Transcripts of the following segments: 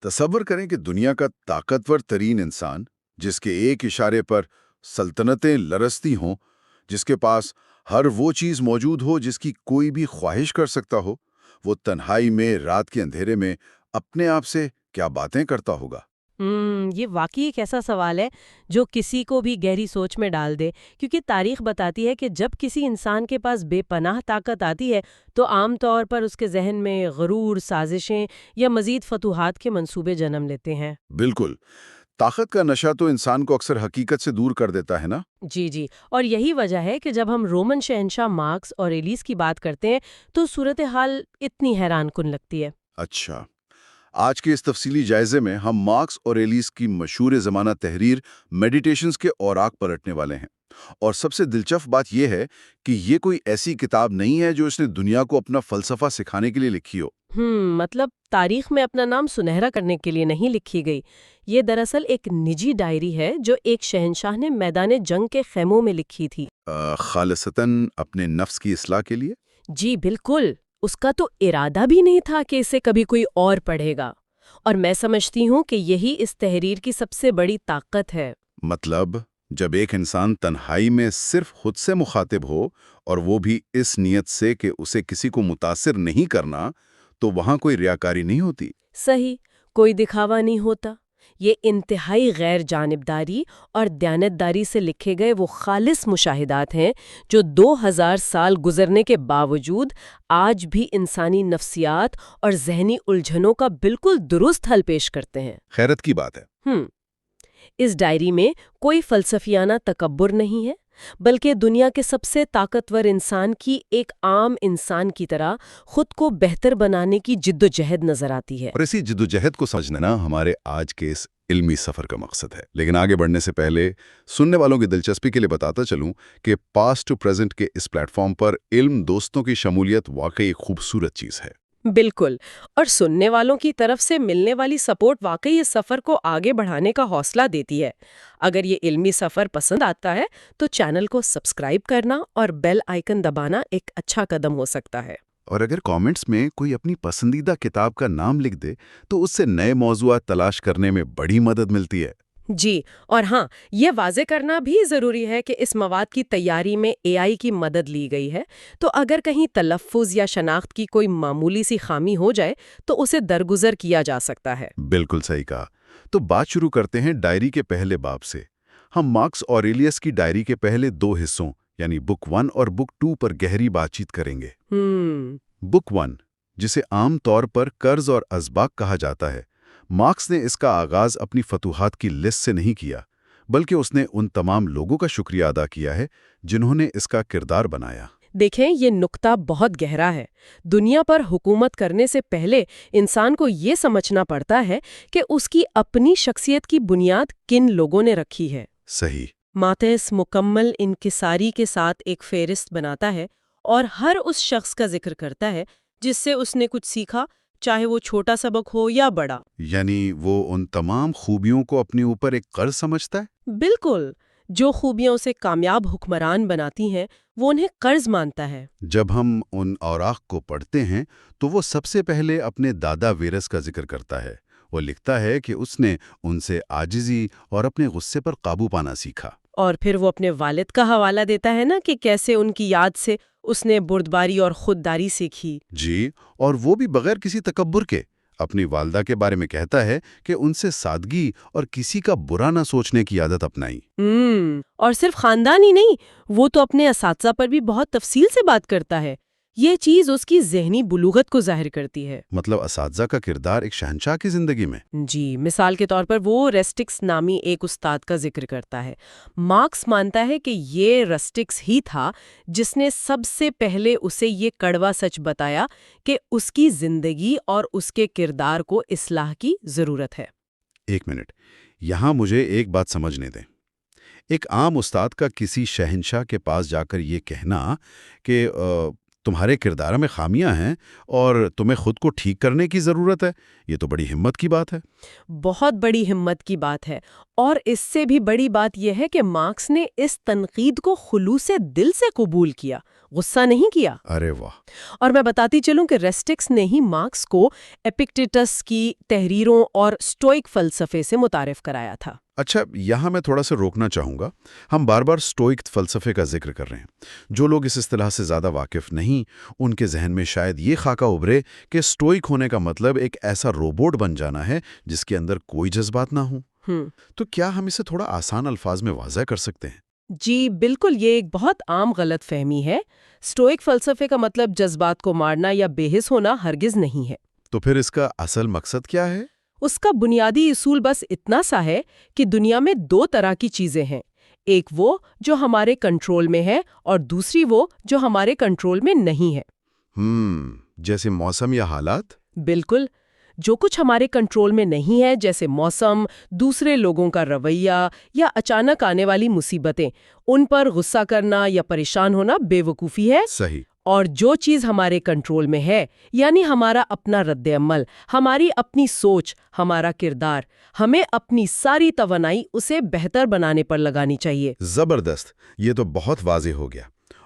تصور کریں کہ دنیا کا طاقتور ترین انسان، جس کے ایک اشارے پر سلطنتیں لرزتی ہوں، جس کے پاس ہر وہ چیز موجود ہو جس کی کوئی بھی خواہش کر سکتا ہو، وہ تنہائی میں رات کے اندھیرے میں اپنے آپ سے کیا باتیں کرتا ہوگا؟ یہ واقعی ایک ایسا سوال ہے جو کسی کو بھی گہری سوچ میں ڈال دے، کیونکہ تاریخ بتاتی ہے کہ جب کسی انسان کے پاس بے پناہ طاقت آتی ہے تو عام طور پر اس کے ذہن میں غرور، سازشیں یا مزید فتوحات کے منصوبے جنم لیتے ہیں۔ بالکل۔ طاقت کا نشہ تو انسان کو اکثر حقیقت سے دور کر دیتا ہے نا؟ جی جی، اور یہی وجہ ہے کہ جب ہم رومن شہنشاہ مارکس اور ایلیس کی بات کرتے ہیں تو صورتحال اتنی حیران کن لگتی ہے۔ اچھا، آج کے اس تفصیلی جائزے میں ہم مارکس اور ایلیس کی مشہور زمانہ تحریر میڈیٹیشنز کے اوراق پلٹنے والے ہیں، اور سب سے دلچسپ بات یہ ہے کہ یہ کوئی ایسی کتاب نہیں ہے جو اس نے دنیا کو اپنا فلسفہ سکھانے کے لیے لکھی ہو۔ مطلب تاریخ میں اپنا نام سنہرا کرنے کے لیے نہیں لکھی گئی۔ یہ دراصل ایک نجی ڈائری ہے جو ایک شہنشاہ نے میدان جنگ کے خیموں میں لکھی تھی۔ خالصتاً اپنے نفس کی اصلاح کے لیے؟ جی بالکل، اس کا تو ارادہ بھی نہیں تھا کہ اسے کبھی کوئی اور پڑھے گا، اور میں سمجھتی ہوں کہ یہی اس تحریر کی سب سے بڑی طاقت ہے۔ مطلب جب ایک انسان تنہائی میں صرف خود سے مخاطب ہو، اور وہ بھی اس نیت سے کہ اسے کسی کو متاثر نہیں کرنا، تو وہاں کوئی ریاکاری نہیں ہوتی۔ صحیح، کوئی دکھاوا نہیں ہوتا۔ یہ انتہائی غیر جانبداری اور دیانتداری سے لکھے گئے وہ خالص مشاہدات ہیں جو 2000 سال گزرنے کے باوجود آج بھی انسانی نفسیات اور ذہنی الجھنوں کا بالکل درست حل پیش کرتے ہیں۔ خیرت کی بات ہے۔ اس ڈائری میں کوئی فلسفیانہ تکبر نہیں ہے، بلکہ دنیا کے سب سے طاقتور انسان کی ایک عام انسان کی طرح خود کو بہتر بنانے کی جدوجہد نظر آتی ہے۔ اور اسی جدوجہد کو سمجھنا ہمارے آج کے اس علمی سفر کا مقصد ہے۔ لیکن آگے بڑھنے سے پہلے سننے والوں کی دلچسپی کے لیے بتاتا چلوں کہ پاسٹ ٹو پریزنٹ کے اس پلیٹ فارم پر علم دوستوں کی شمولیت واقعی ایک خوبصورت چیز ہے۔ بالکل، اور سننے والوں کی طرف سے ملنے والی سپورٹ واقعی اس سفر کو آگے بڑھانے کا حوصلہ دیتی ہے۔ اگر یہ علمی سفر پسند آتا ہے تو چینل کو سبسکرائب کرنا اور بیل آئیکن دبانا ایک اچھا قدم ہو سکتا ہے۔ اور اگر کامنٹس میں کوئی اپنی پسندیدہ کتاب کا نام لکھ دے تو اس سے نئے موضوعات تلاش کرنے میں بڑی مدد ملتی ہے۔ جی، اور ہاں، یہ واضح کرنا بھی ضروری ہے کہ اس مواد کی تیاری میں AI کی مدد لی گئی ہے، تو اگر کہیں تلفظ یا شناخت کی کوئی معمولی سی خامی ہو جائے تو اسے درگزر کیا جا سکتا ہے۔ بالکل صحیح کہا۔ تو بات شروع کرتے ہیں ڈائری کے پہلے باب سے۔ ہم مارکس اوریلیس کی ڈائری کے پہلے 2 حصوں یعنی بک 1 اور بک 2 پر گہری بات چیت کریں گے۔ بک 1، جسے عام طور پر قرض اور اسباق کہا جاتا ہے، مارکس نے اس کا آغاز اپنی فتوحات کی لسٹ سے نہیں کیا، بلکہ اس نے ان تمام لوگوں کا شکریہ ادا کیا ہے جنہوں نے اس کا کردار بنایا۔ دیکھیں، یہ نقطہ بہت گہرا ہے۔ دنیا پر حکومت کرنے سے پہلے انسان کو یہ سمجھنا پڑتا ہے کہ اس کی اپنی شخصیت کی بنیاد کن لوگوں نے رکھی ہے۔ صحیح۔ ماتھیس مکمل انکساری کے ساتھ ایک فہرست بناتا ہے اور ہر اس شخص کا ذکر کرتا ہے جس سے اس نے کچھ سیکھا، چاہے وہ چھوٹا سبق ہو یا بڑا۔ یعنی وہ ان تمام خوبیوں کو اپنے اوپر ایک قرض سمجھتا ہے؟ بالکل، جو خوبیاں اسے کامیاب حکمران بناتی ہیں وہ انہیں قرض مانتا ہے۔ جب ہم ان اوراق کو پڑھتے ہیں تو وہ سب سے پہلے اپنے دادا ویرس کا ذکر کرتا ہے۔ وہ لکھتا ہے کہ اس نے ان سے عاجزی اور اپنے غصے پر قابو پانا سیکھا۔ اور پھر وہ اپنے والد کا حوالہ دیتا ہے نا کہ کیسے ان کی یاد سے اس نے بردباری اور خودداری سیکھی۔ جی، اور وہ بھی بغیر کسی تکبر کے۔ اپنی والدہ کے بارے میں کہتا ہے کہ ان سے سادگی اور کسی کا برا نہ سوچنے کی عادت اپنائی۔ اور صرف خاندان ہی نہیں، وہ تو اپنے اساتذہ پر بھی بہت تفصیل سے بات کرتا ہے۔ یہ چیز اس کی ذہنی بلوغت کو ظاہر کرتی ہے۔ مطلب اساتذہ کا کردار ایک شہنشاہ کی زندگی میں۔ جی، مثال کے طور پر وہ رسٹکس نامی ایک استاد کا ذکر کرتا ہے۔ مارکس مانتا ہے کہ یہ رسٹکس ہی تھا جس نے سب سے پہلے اسے یہ کڑوا سچ بتایا کہ اس کی زندگی اور اس کے کردار کو اصلاح کی ضرورت ہے۔ ایک منٹ، یہاں مجھے ایک بات سمجھنے دیں۔ ایک عام استاد کا کسی شہنشاہ کے پاس جا کر یہ کہنا کہ تمہارے کردار میں خامیاں ہیں اور تمہیں خود کو ٹھیک کرنے کی ضرورت ہے، یہ تو بڑی ہمت کی بات ہے۔ بہت بڑی ہمت کی بات ہے، اور اس سے بھی بڑی بات یہ ہے کہ مارکس نے اس تنقید کو خلوص دل سے قبول کیا۔ غصہ نہیں کیا۔ ارے واہ! اور میں بتاتی چلوں کہ ریسٹکس نے ہی مارکس کو ایپکٹیٹس کی تحریروں اور سٹوئک فلسفے سے متعارف کرایا تھا۔ اچھا، یہاں میں تھوڑا سا روکنا چاہوں گا۔ ہم بار بار سٹوئک فلسفے کا ذکر کر رہے ہیں۔ جو لوگ اس اصطلاح سے زیادہ واقف نہیں، ان کے ذہن میں شاید یہ خاکہ ابھرے کہ سٹوئک ہونے کا مطلب ایک ایسا روبوٹ بن جانا ہے جس کے اندر کوئی جذبات نہ ہوں۔ تو کیا ہم اسے تھوڑا آسان الفاظ میں واضح کر سکتے ہیں؟ جی بالکل، یہ ایک بہت عام غلط فہمی ہے۔ سٹوئک فلسفے کا مطلب جذبات کو مارنا یا بے حس ہونا ہرگز نہیں ہے۔ تو پھر اس کا اصل مقصد کیا ہے؟ اس کا بنیادی اصول بس اتنا سا ہے کہ دنیا میں دو طرح کی چیزیں ہیں، ایک وہ جو ہمارے کنٹرول میں ہے اور دوسری وہ جو ہمارے کنٹرول میں نہیں ہے۔ جیسے موسم یا حالات؟ بالکل، جو کچھ ہمارے کنٹرول میں نہیں ہے، جیسے موسم، دوسرے لوگوں کا رویہ یا اچانک آنے والی مصیبتیں، ان پر غصہ کرنا یا پریشان ہونا بے وقوفی ہے۔ صحیح۔ اور جو چیز ہمارے کنٹرول میں ہے، یعنی ہمارا اپنا رد عمل، ہماری اپنی سوچ، ہمارا کردار، ہمیں اپنی ساری توانائی اسے بہتر بنانے پر لگانی چاہیے۔ زبردست! یہ تو بہت واضح ہو گیا۔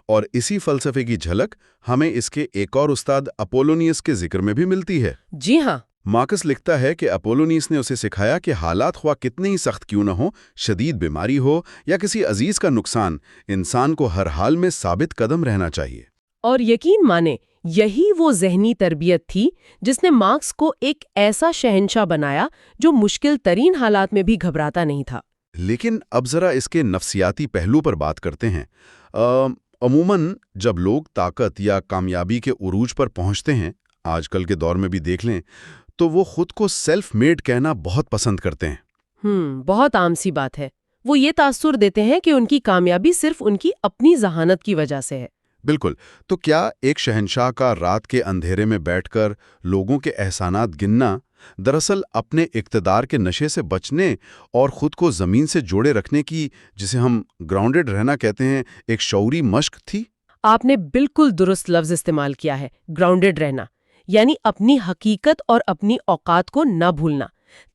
اور اسی فلسفے کی جھلک ہمیں اس کے ایک اور استاد اپولونیس کے ذکر میں بھی ملتی ہے۔ جی ہاں۔ مارکس لکھتا ہے کہ اپولونیس نے اسے سکھایا کہ حالات خواہ کتنے ہی سخت کیوں نہ ہو، شدید بیماری ہو یا کسی عزیز کا نقصان، انسان کو ہر حال میں ثابت قدم رہنا چاہیے۔ اور یقین مانیں، یہی وہ ذہنی تربیت تھی جس نے مارکس کو ایک ایسا شہنشاہ بنایا جو مشکل ترین حالات میں بھی گھبراتا نہیں تھا۔ لیکن اب ذرا اس کے نفسیاتی پہلو پر بات کرتے ہیں۔ عموماً جب لوگ طاقت یا کامیابی کے عروج پر پہنچتے ہیں، آج کل کے دور میں بھی دیکھ لیں، تو وہ خود کو سیلف میڈ کہنا بہت پسند کرتے ہیں۔ بہت عام سی بات ہے۔ وہ یہ تاثر دیتے ہیں کہ ان کی کامیابی صرف ان کی اپنی ذہانت کی وجہ سے ہے۔ بالکل۔ تو کیا ایک شہنشاہ کا رات کے اندھیرے میں بیٹھ کر لوگوں کے احسانات گننا دراصل اپنے اقتدار کے نشے سے بچنے اور خود کو زمین سے جوڑے رکھنے کی، جسے ہم گراؤنڈڈ رہنا کہتے ہیں، ایک شعوری مشق تھی؟ آپ نے بالکل درست لفظ استعمال کیا ہے، گراؤنڈڈ رہنا، یعنی اپنی حقیقت اور اپنی اوقات کو نہ بھولنا۔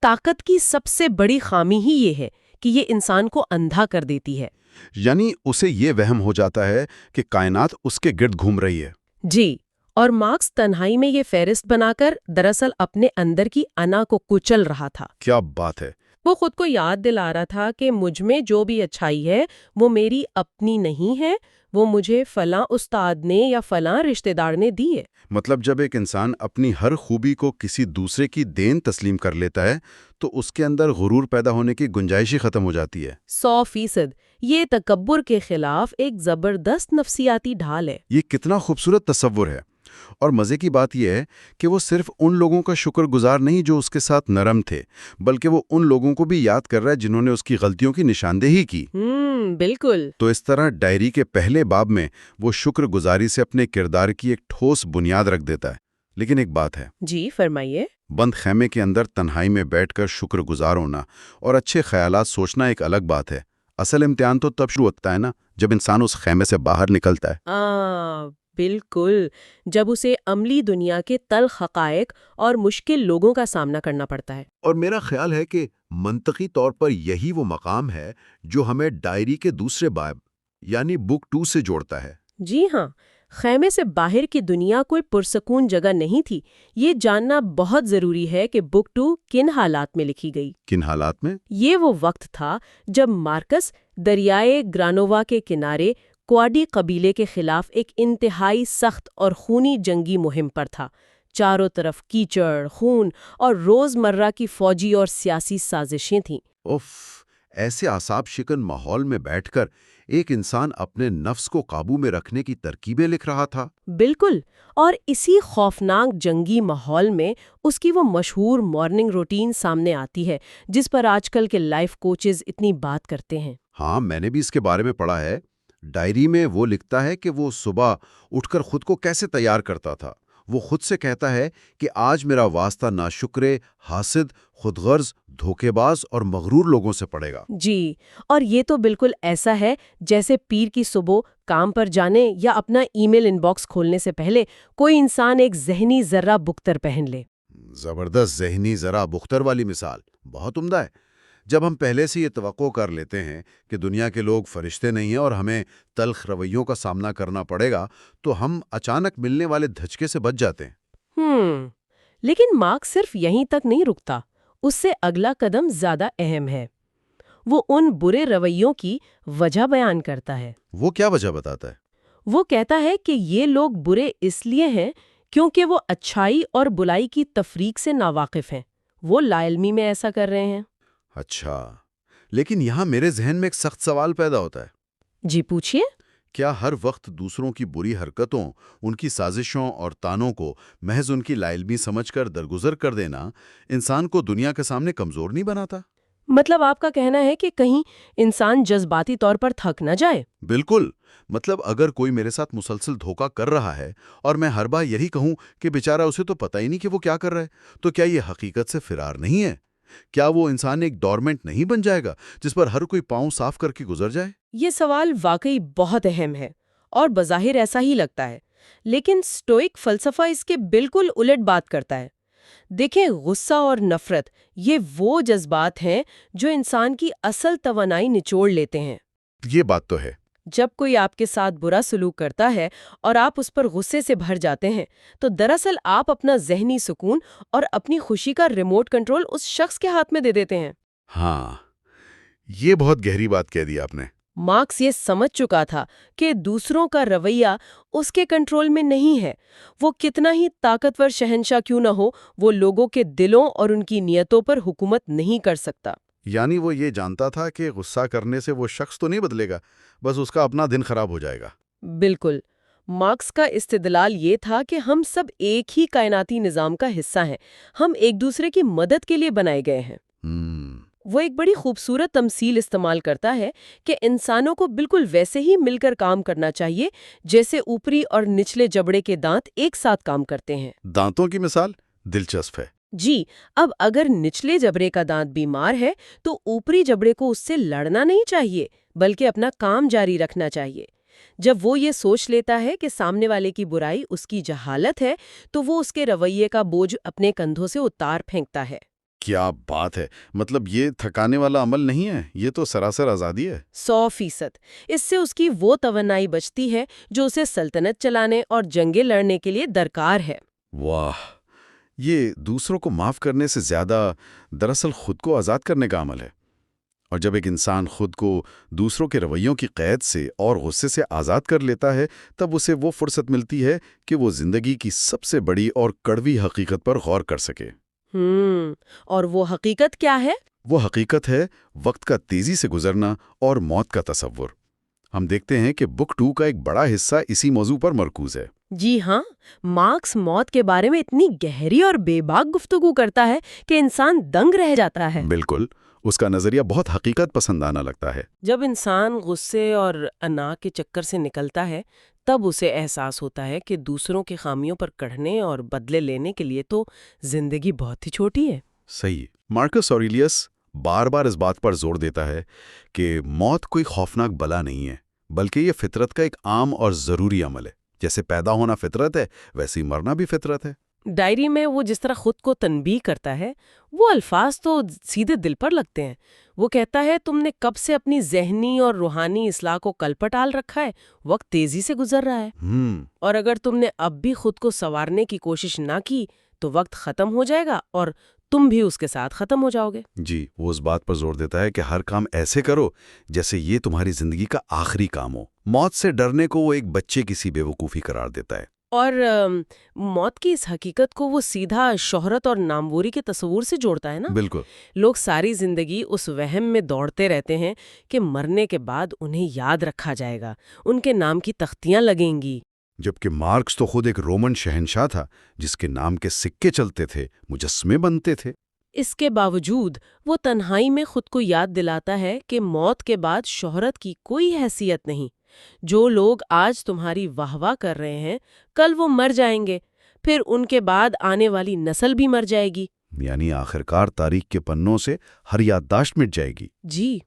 طاقت کی سب سے بڑی خامی ہی یہ ہے کہ یہ انسان کو اندھا کر دیتی ہے۔ یعنی اسے یہ وہم ہو جاتا ہے کہ کائنات اس کے گرد گھوم رہی ہے۔ جی، اور مارکس تنہائی میں یہ فہرست بنا کر دراصل اپنے اندر کی انا کو کچل رہا تھا۔ کیا بات ہے! وہ خود کو یاد دلا رہا تھا کہ مجھ میں جو بھی اچھائی ہے وہ میری اپنی نہیں ہے، وہ مجھے فلاں استاد نے یا فلاں رشتہ دار نے دی ہے۔ مطلب جب ایک انسان اپنی ہر خوبی کو کسی دوسرے کی دین تسلیم کر لیتا ہے تو اس کے اندر غرور پیدا ہونے کی گنجائش ہی ختم ہو جاتی ہے۔ 100%۔ یہ تکبر کے خلاف ایک زبردست نفسیاتی ڈھال ہے۔ یہ کتنا خوبصورت تصور ہے۔ اور مزے کی بات یہ ہے کہ وہ صرف ان لوگوں کا شکر گزار نہیں جو اس کے ساتھ نرم تھے، بلکہ وہ ان لوگوں کو بھی یاد کر رہا ہے جنہوں نے اس کی غلطیوں کی نشاندہی کی۔ بالکل۔ تو اس طرح ڈائری کے پہلے باب میں وہ شکر گزاری سے اپنے کردار کی ایک ٹھوس بنیاد رکھ دیتا ہے۔ لیکن ایک بات ہے۔ جی فرمائیے۔ بند خیمے کے اندر تنہائی میں بیٹھ کر شکر گزار ہونا اور اچھے خیالات سوچنا ایک الگ بات ہے۔ اصل امتحان تو تب شروع ہوتا ہے نا، جب انسان اس خیمے سے باہر نکلتا ہے۔ بالکل، جب اسے عملی دنیا کے تلخ حقائق اور مشکل لوگوں کا سامنا کرنا پڑتا ہے۔ اور میرا خیال ہے کہ منطقی طور پر یہی وہ مقام ہے جو ہمیں ڈائری کے دوسرے باب یعنی بک 2 سے جوڑتا ہے۔ جی ہاں، خیمے سے باہر کی دنیا کوئی پرسکون جگہ نہیں تھی۔ یہ جاننا بہت ضروری ہے کہ بک 2 کن حالات میں لکھی گئی۔ کن حالات میں؟ یہ وہ وقت تھا جب مارکس دریائے گرانووا کے کنارے کوادی قبیلے کے خلاف ایک انتہائی سخت اور خونی جنگی مہم پر تھا۔ چاروں طرف کیچڑ، خون اور روزمرہ کی فوجی اور سیاسی سازشیں تھیں۔ ایسے اعصاب شکن ماحول میں بیٹھ کر ایک انسان اپنے نفس کو قابو میں رکھنے کی ترکیبیں لکھ رہا تھا۔ بالکل، اور اسی خوفناک جنگی ماحول میں اس کی وہ مشہور مارننگ روٹین سامنے آتی ہے جس پر آج کل کے لائف کوچز اتنی بات کرتے ہیں۔ ہاں، میں نے بھی اس کے بارے میں پڑھا ہے۔ ڈائری میں وہ لکھتا ہے کہ وہ صبح اٹھ کر خود کو کیسے تیار کرتا تھا۔ وہ خود سے کہتا ہے کہ آج میرا واسطہ ناشکرے، حاسد، خود غرض، دھوکے باز اور مغرور لوگوں سے پڑے گا۔ جی، اور یہ تو بالکل ایسا ہے جیسے پیر کی صبح کام پر جانے یا اپنا ای میل ان باکس کھولنے سے پہلے کوئی انسان ایک ذہنی ذرہ بختر پہن لے۔ زبردست ذہنی ذرہ بختر والی مثال، بہت عمدہ ہے۔ جب ہم پہلے سے یہ توقع کر لیتے ہیں کہ دنیا کے لوگ فرشتے نہیں ہیں اور ہمیں تلخ رویوں کا سامنا کرنا پڑے گا تو ہم اچانک ملنے والے دھچکے سے بچ جاتے ہیں۔ لیکن مارکس صرف یہیں تک نہیں رکتا، اس سے اگلا قدم زیادہ اہم ہے۔ وہ ان برے رویوں کی وجہ بیان کرتا ہے۔ وہ کیا وجہ بتاتا ہے؟ وہ کہتا ہے کہ یہ لوگ برے اس لیے ہیں کیونکہ وہ اچھائی اور بلائی کی تفریق سے ناواقف ہیں۔ وہ لا علمی میں ایسا کر رہے ہیں۔ اچھا، لیکن یہاں میرے ذہن میں ایک سخت سوال پیدا ہوتا ہے۔ جی پوچھئے۔ کیا ہر وقت دوسروں کی بری حرکتوں، ان کی سازشوں اور تانوں کو محض ان کی لا علمی سمجھ کر درگزر کر دینا انسان کو دنیا کے سامنے کمزور نہیں بناتا؟ مطلب آپ کا کہنا ہے کہ کہیں انسان جذباتی طور پر تھک نہ جائے؟ بالکل۔ مطلب اگر کوئی میرے ساتھ مسلسل دھوکہ کر رہا ہے اور میں ہر بار یہی کہوں کہ بیچارہ اسے تو پتہ ہی نہیں کہ وہ کیا کر رہا ہے، تو کیا یہ حقیقت سے فرار نہیں ہے؟ کیا وہ انسان ایک ڈورمنٹ نہیں بن جائے گا جس پر ہر کوئی پاؤں صاف کر کے گزر جائے؟ یہ سوال واقعی بہت اہم ہے اور بظاہر ایسا ہی لگتا ہے، لیکن سٹوئک فلسفہ اس کے بالکل الٹ بات کرتا ہے۔ دیکھیں، غصہ اور نفرت یہ وہ جذبات ہیں جو انسان کی اصل توانائی نچوڑ لیتے ہیں۔ یہ بات تو ہے۔ جب کوئی آپ کے ساتھ برا سلوک کرتا ہے اور آپ اس پر غصے سے بھر جاتے ہیں تو دراصل آپ اپنا ذہنی سکون اور اپنی خوشی کا ریموٹ کنٹرول اس شخص کے ہاتھ میں دے دیتے ہیں۔ ہاں، یہ بہت گہری بات کہہ دی آپ نے۔ مارکس یہ سمجھ چکا تھا کہ دوسروں کا رویہ اس کے کنٹرول میں نہیں ہے۔ وہ کتنا ہی طاقتور شہنشاہ کیوں نہ ہو، وہ لوگوں کے دلوں اور ان کی نیتوں پر حکومت نہیں کر سکتا۔ یعنی وہ یہ جانتا تھا کہ غصہ کرنے سے وہ شخص تو نہیں بدلے گا، بس اس کا اپنا دن خراب ہو جائے گا۔ بالکل۔ مارکس کا استدلال یہ تھا کہ ہم سب ایک ہی کائناتی نظام کا حصہ ہیں، ہم ایک دوسرے کی مدد کے لیے بنائے گئے ہیں۔ وہ ایک بڑی خوبصورت تمثیل استعمال کرتا ہے کہ انسانوں کو بالکل ویسے ہی مل کر کام کرنا چاہیے جیسے اوپری اور نچلے جبڑے کے دانت ایک ساتھ کام کرتے ہیں۔ دانتوں کی مثال دلچسپ ہے۔ جی، اب اگر نچلے جبڑے کا دانت بیمار ہے تو اوپری جبڑے کو اس سے لڑنا نہیں چاہیے بلکہ اپنا کام جاری رکھنا چاہیے۔ جب وہ یہ سوچ لیتا ہے کہ سامنے والے کی برائی اس کی جہالت ہے تو وہ اس کے رویے کا بوجھ اپنے کندھوں سے اتار پھینکتا ہے۔ کیا بات ہے! مطلب یہ تھکانے والا عمل نہیں ہے، یہ تو سراسر آزادی ہے۔ 100%۔ اس سے اس کی وہ توانائی بچتی ہے جو اسے سلطنت چلانے اور جنگیں لڑنے کے لیے درکار ہے۔ واہ! یہ دوسروں کو معاف کرنے سے زیادہ دراصل خود کو آزاد کرنے کا عمل ہے۔ اور جب ایک انسان خود کو دوسروں کے رویوں کی قید سے اور غصے سے آزاد کر لیتا ہے تب اسے وہ فرصت ملتی ہے کہ وہ زندگی کی سب سے بڑی اور کڑوی حقیقت پر غور کر سکے۔ اور وہ حقیقت کیا ہے؟ وہ حقیقت ہے وقت کا تیزی سے گزرنا اور موت کا تصور۔ ہم دیکھتے ہیں کہ بک 2 کا ایک بڑا حصہ اسی موضوع پر مرکوز ہے۔ جی ہاں، مارکس موت کے بارے میں اتنی گہری اور بے باک گفتگو کرتا ہے کہ انسان دنگ رہ جاتا ہے۔ بالکل، اس کا نظریہ بہت حقیقت پسندانہ لگتا ہے۔ جب انسان غصے اور انا کے چکر سے نکلتا ہے تب اسے احساس ہوتا ہے کہ دوسروں کی خامیوں پر کڑھنے اور بدلے لینے کے لیے تو زندگی بہت ہی چھوٹی ہے۔ صحیح۔ مارکس اوریلیس بار بار اس بات پر زور دیتا ہے کہ موت کوئی خوفناک بلا نہیں ہے بلکہ یہ فطرت کا ایک عام اور ضروری عمل ہے۔ جیسے پیدا ہونا فطرت ہے ویسے ہی مرنا بھی فطرت ہے۔ ڈائری میں وہ جس طرح خود کو تنبیہ کرتا ہے وہ الفاظ تو سیدھے دل پر لگتے ہیں۔ وہ کہتا ہے تم نے کب سے اپنی ذہنی اور روحانی اصلاح کو کل پٹال رکھا ہے، وقت تیزی سے گزر رہا ہے، اور اگر تم نے اب بھی خود کو سنوارنے کی کوشش نہ کی تو وقت ختم ہو جائے گا اور تم بھی اس کے ساتھ ختم ہو جاؤ گے۔ جی، وہ اس بات پر زور دیتا ہے کہ ہر کام ایسے کرو جیسے یہ تمہاری زندگی کا آخری کام ہو۔ موت سے ڈرنے کو وہ ایک بچے کی سی بے وقوفی قرار دیتا ہے۔ اور موت کی اس حقیقت کو وہ سیدھا شہرت اور ناموری کے تصور سے جوڑتا ہے نا۔ بالکل۔ لوگ ساری زندگی اس وہم میں دوڑتے رہتے ہیں کہ مرنے کے بعد انہیں یاد رکھا جائے گا، ان کے نام کی تختیاں لگیں گی۔ جبکہ مارکس تو خود ایک رومن شہنشاہ تھا جس کے نام کے سکے چلتے تھے، مجسمے بنتے تھے۔ اس کے باوجود وہ تنہائی میں خود کو یاد دلاتا ہے کہ موت کے بعد شہرت کی کوئی حیثیت نہیں۔ جو لوگ آج تمہاری واہ واہ کر رہے ہیں کل وہ مر جائیں گے، پھر ان کے بعد آنے والی نسل بھی مر جائے گی۔ یعنی آخرکار تاریخ کے پنوں سے ہر یادداشت مٹ جائے گی۔ جی،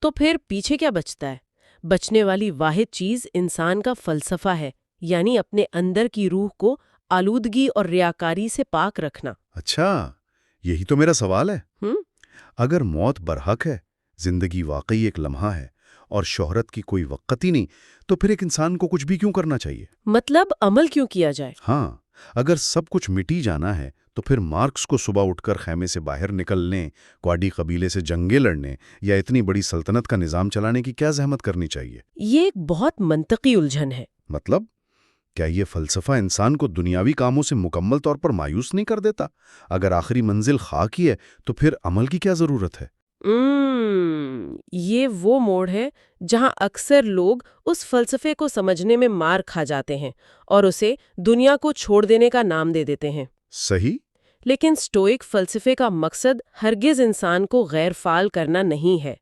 تو پھر پیچھے کیا بچتا ہے؟ بچنے والی واحد چیز انسان کا فلسفہ ہے، یعنی اپنے اندر کی روح کو آلودگی اور ریاکاری سے پاک رکھنا۔ اچھا، یہی تو میرا سوال ہے۔ اگر موت برحق ہے، زندگی واقعی ایک لمحہ ہے اور شہرت کی کوئی وقت ہی نہیں، تو پھر ایک انسان کو کچھ بھی کیوں کرنا چاہیے؟ مطلب عمل کیوں کیا جائے؟ ہاں، اگر سب کچھ مٹی جانا ہے تو پھر مارکس کو صبح اٹھ کر خیمے سے باہر نکلنے، کوارڈی قبیلے سے جنگیں لڑنے یا اتنی بڑی سلطنت کا نظام چلانے کی کیا زحمت کرنی چاہیے؟ یہ ایک بہت منطقی الجھن ہے۔ مطلب کیا یہ فلسفہ انسان کو دنیاوی کاموں سے مکمل طور پر مایوس نہیں کر دیتا؟ اگر آخری منزل خاک ہی ہے تو پھر عمل کی کیا ضرورت ہے؟ یہ وہ موڑ ہے جہاں اکثر لوگ اس فلسفے کو سمجھنے میں مار کھا جاتے ہیں اور اسے دنیا کو چھوڑ دینے کا نام دے دیتے ہیں۔ صحیح؟ لیکن سٹوئک فلسفے کا مقصد ہرگز انسان کو غیر فعال کرنا نہیں ہے۔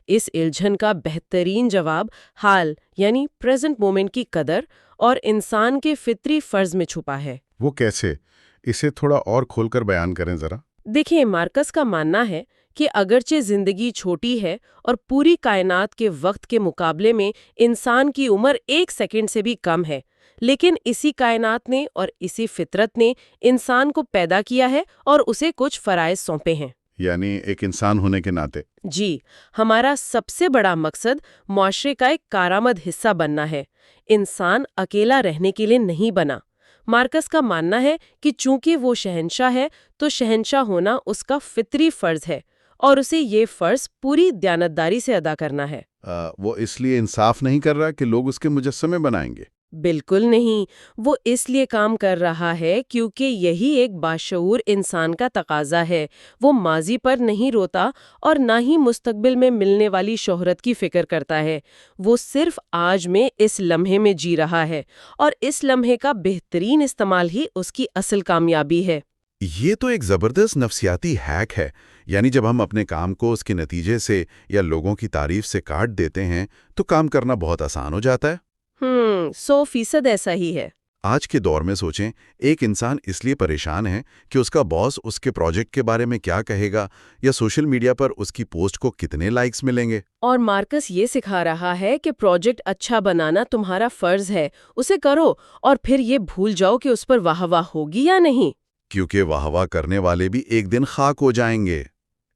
اس الجھن کا بہترین جواب حال یعنی پریزنٹ مومنٹ کی قدر اور انسان کے فطری فرض میں چھپا ہے۔ وہ کیسے؟ اسے تھوڑا اور کھول کر بیان کریں ذرا۔ دیکھیں، مارکس کا ماننا ہے کہ اگرچہ زندگی چھوٹی ہے اور پوری کائنات کے وقت کے مقابلے میں انسان کی عمر 1 سیکنڈ سے بھی کم ہے، لیکن اسی کائنات نے اور اسی فطرت نے انسان کو پیدا کیا ہے اور اسے کچھ فرائض سونپے ہیں۔ یعنی ایک انسان ہونے کے ناطے؟ جی، ہمارا سب سے بڑا مقصد معاشرے کا ایک کارآمد حصہ بننا ہے۔ انسان اکیلا رہنے کے لیے نہیں بنا۔ مارکس کا ماننا ہے کہ چونکہ وہ شہنشاہ ہے تو شہنشاہ ہونا اس کا فطری فرض ہے اور اسے یہ فرض پوری دیانتداری سے ادا کرنا ہے۔ وہ اس لیے انصاف نہیں کر رہا کہ لوگ اس کے مجسمے بنائیں گے؟ بالکل نہیں، وہ اس لیے کام کر رہا ہے کیونکہ یہی ایک باشعور انسان کا تقاضا ہے۔ وہ ماضی پر نہیں روتا اور نہ ہی مستقبل میں ملنے والی شہرت کی فکر کرتا ہے۔ وہ صرف آج میں اس لمحے میں جی رہا ہے اور اس لمحے کا بہترین استعمال ہی اس کی اصل کامیابی ہے۔ یہ تو ایک زبردست نفسیاتی ہیک ہے۔ یعنی جب ہم اپنے کام کو اس کے نتیجے سے یا لوگوں کی تعریف سے کاٹ دیتے ہیں تو کام کرنا بہت آسان ہو جاتا ہے۔ 100% ایسا ہی ہے۔ آج کے دور میں سوچیں، ایک انسان اس لیے پریشان ہے کہ اس کا باس اس کے پروجیکٹ کے بارے میں کیا کہے گا یا سوشل میڈیا پر اس کی پوسٹ کو کتنے لائکس ملیں گے۔ اور مارکس یہ سکھا رہا ہے کہ پروجیکٹ اچھا بنانا تمہارا فرض ہے، اسے کرو اور پھر یہ بھول جاؤ کہ اس پر واہ واہ ہوگی یا نہیں۔ کیونکہ واہ واہ کرنے والے بھی ایک دن خاک ہو جائیں گے۔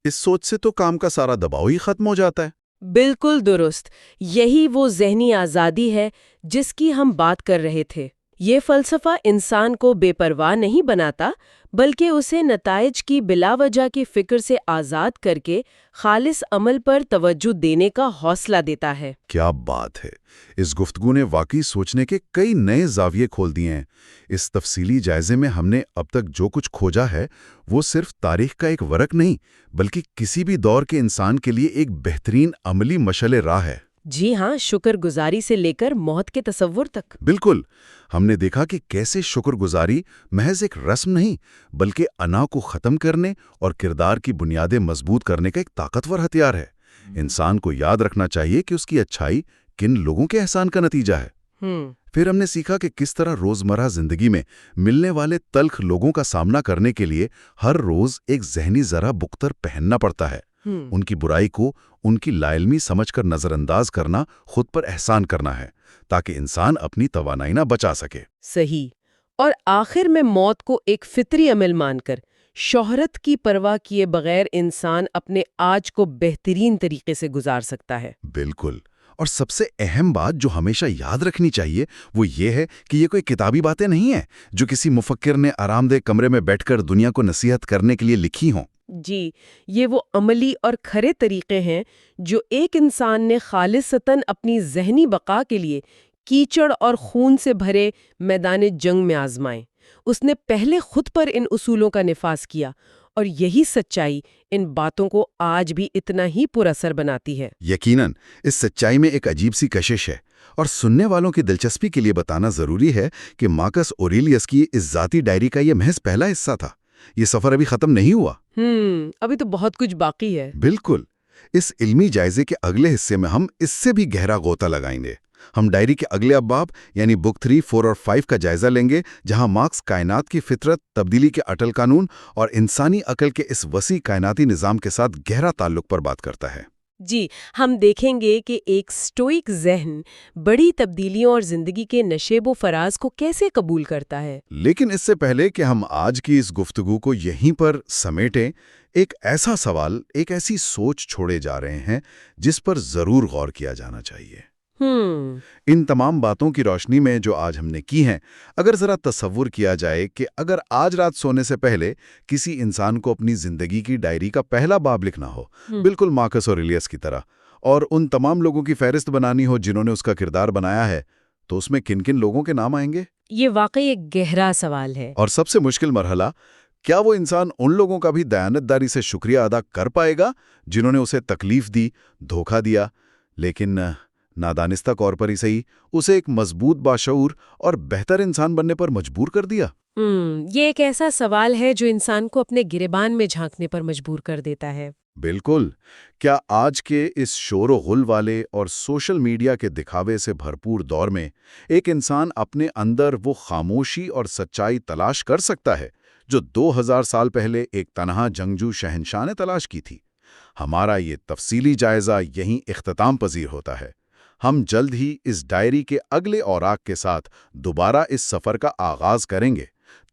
اس سوچ سے تو کام کا سارا دباؤ ہی ختم ہو جاتا ہے۔ بالکل درست، یہی وہ ذہنی آزادی ہے جس کی ہم بات کر رہے تھے۔ یہ فلسفہ انسان کو بے پرواہ نہیں بناتا بلکہ اسے نتائج کی بلا وجہ کی فکر سے آزاد کر کے خالص عمل پر توجہ دینے کا حوصلہ دیتا ہے۔ کیا بات ہے! اس گفتگو نے واقعی سوچنے کے کئی نئے زاویے کھول دیے ہیں۔ اس تفصیلی جائزے میں ہم نے اب تک جو کچھ کھوجا ہے وہ صرف تاریخ کا ایک ورق نہیں بلکہ کسی بھی دور کے انسان کے لیے ایک بہترین عملی مشعل راہ ہے۔ جی ہاں، شکر گزاری سے لے کر موت کے تصور تک۔ بالکل، ہم نے دیکھا کہ کیسے شکر گزاری محض ایک رسم نہیں بلکہ انا کو ختم کرنے اور کردار کی بنیادیں مضبوط کرنے کا ایک طاقتور ہتھیار ہے۔ انسان کو یاد رکھنا چاہیے کہ اس کی اچھائی کن لوگوں کے احسان کا نتیجہ ہے۔ پھر ہم نے سیکھا کہ کس طرح روزمرہ زندگی میں ملنے والے تلخ لوگوں کا سامنا کرنے کے لیے ہر روز ایک ذہنی ذرا بکتر پہننا پڑتا ہے۔ ان کی برائی کو ان کی لا علمی سمجھ کر نظر انداز کرنا خود پر احسان کرنا ہے تاکہ انسان اپنی توانائی نہ بچا سکے۔ صحیح۔ اور آخر میں موت کو ایک فطری عمل مان کر شہرت کی پرواہ کیے بغیر انسان اپنے آج کو بہترین طریقے سے گزار سکتا ہے۔ بالکل، اور سب سے اہم بات جو ہمیشہ یاد رکھنی چاہیے وہ یہ ہے کہ یہ کوئی کتابی باتیں نہیں ہیں جو کسی مفکر نے آرام دہ کمرے میں بیٹھ کر دنیا کو نصیحت کرنے کے لیے لکھی ہوں۔ جی، یہ وہ عملی اور کھرے طریقے ہیں جو ایک انسان نے خالصتاً اپنی ذہنی بقا کے لیے کیچڑ اور خون سے بھرے میدان جنگ میں آزمائے۔ اس نے پہلے خود پر ان اصولوں کا نفاذ کیا اور یہی سچائی ان باتوں کو آج بھی اتنا ہی پر اثر بناتی ہے۔ یقیناً اس سچائی میں ایک عجیب سی کشش ہے، اور سننے والوں کی دلچسپی کے لیے بتانا ضروری ہے کہ مارکس اوریلیس کی اس ذاتی ڈائری کا یہ محض پہلا حصہ تھا۔ یہ سفر ابھی ختم نہیں ہوا۔ ابھی تو بہت کچھ باقی ہے۔ بالکل، اس علمی جائزے کے اگلے حصے میں ہم اس سے بھی گہرا غوطہ لگائیں گے۔ ہم ڈائری کے اگلے ابواب یعنی بک 3، 4 اور 5 کا جائزہ لیں گے، جہاں مارکس کائنات کی فطرت، تبدیلی کے اٹل قانون اور انسانی عقل کے اس وسیع کائناتی نظام کے ساتھ گہرا تعلق پر بات کرتا ہے۔ جی، ہم دیکھیں گے کہ ایک سٹوئک ذہن بڑی تبدیلیوں اور زندگی کے نشیب و فراز کو کیسے قبول کرتا ہے۔ لیکن اس سے پہلے کہ ہم آج کی اس گفتگو کو یہیں پر سمیٹیں، ایک ایسا سوال، ایک ایسی سوچ چھوڑے جا رہے ہیں جس پر ضرور غور کیا جانا چاہیے۔ ان تمام باتوں کی روشنی میں جو آج ہم نے کی ہیں، اگر ذرا تصور کیا جائے کہ اگر آج رات سونے سے پہلے کسی انسان کو اپنی زندگی کی ڈائری کا پہلا باب لکھنا ہو، بالکل مارکس اوریلیس کی طرح، اور ان تمام لوگوں کی فہرست بنانی ہو جنہوں نے اس کا کردار بنایا ہے، تو اس میں کن کن لوگوں کے نام آئیں گے؟ یہ واقعی ایک گہرا سوال ہے۔ اور سب سے مشکل مرحلہ، کیا وہ انسان ان لوگوں کا بھی دیانتداری سے شکریہ ادا کر پائے گا جنہوں نے اسے تکلیف دی، دھوکہ دیا، لیکن نادانستہ طور پر ہی صحیح اسے ایک مضبوط، باشعور اور بہتر انسان بننے پر مجبور کر دیا؟ یہ ایک ایسا سوال ہے جو انسان کو اپنے گریبان میں جھانکنے پر مجبور کر دیتا ہے۔ بالکل۔ کیا آج کے اس شور و غل والے اور سوشل میڈیا کے دکھاوے سے بھرپور دور میں ایک انسان اپنے اندر وہ خاموشی اور سچائی تلاش کر سکتا ہے جو 2000 سال پہلے ایک تنہا جنگجو شہنشاہ نے تلاش کی تھی؟ ہمارا یہ تفصیلی جائزہ یہیں اختتام پذیر ہوتا ہے۔ ہم جلد ہی اس ڈائری کے اگلے اوراق کے ساتھ دوبارہ اس سفر کا آغاز کریں گے۔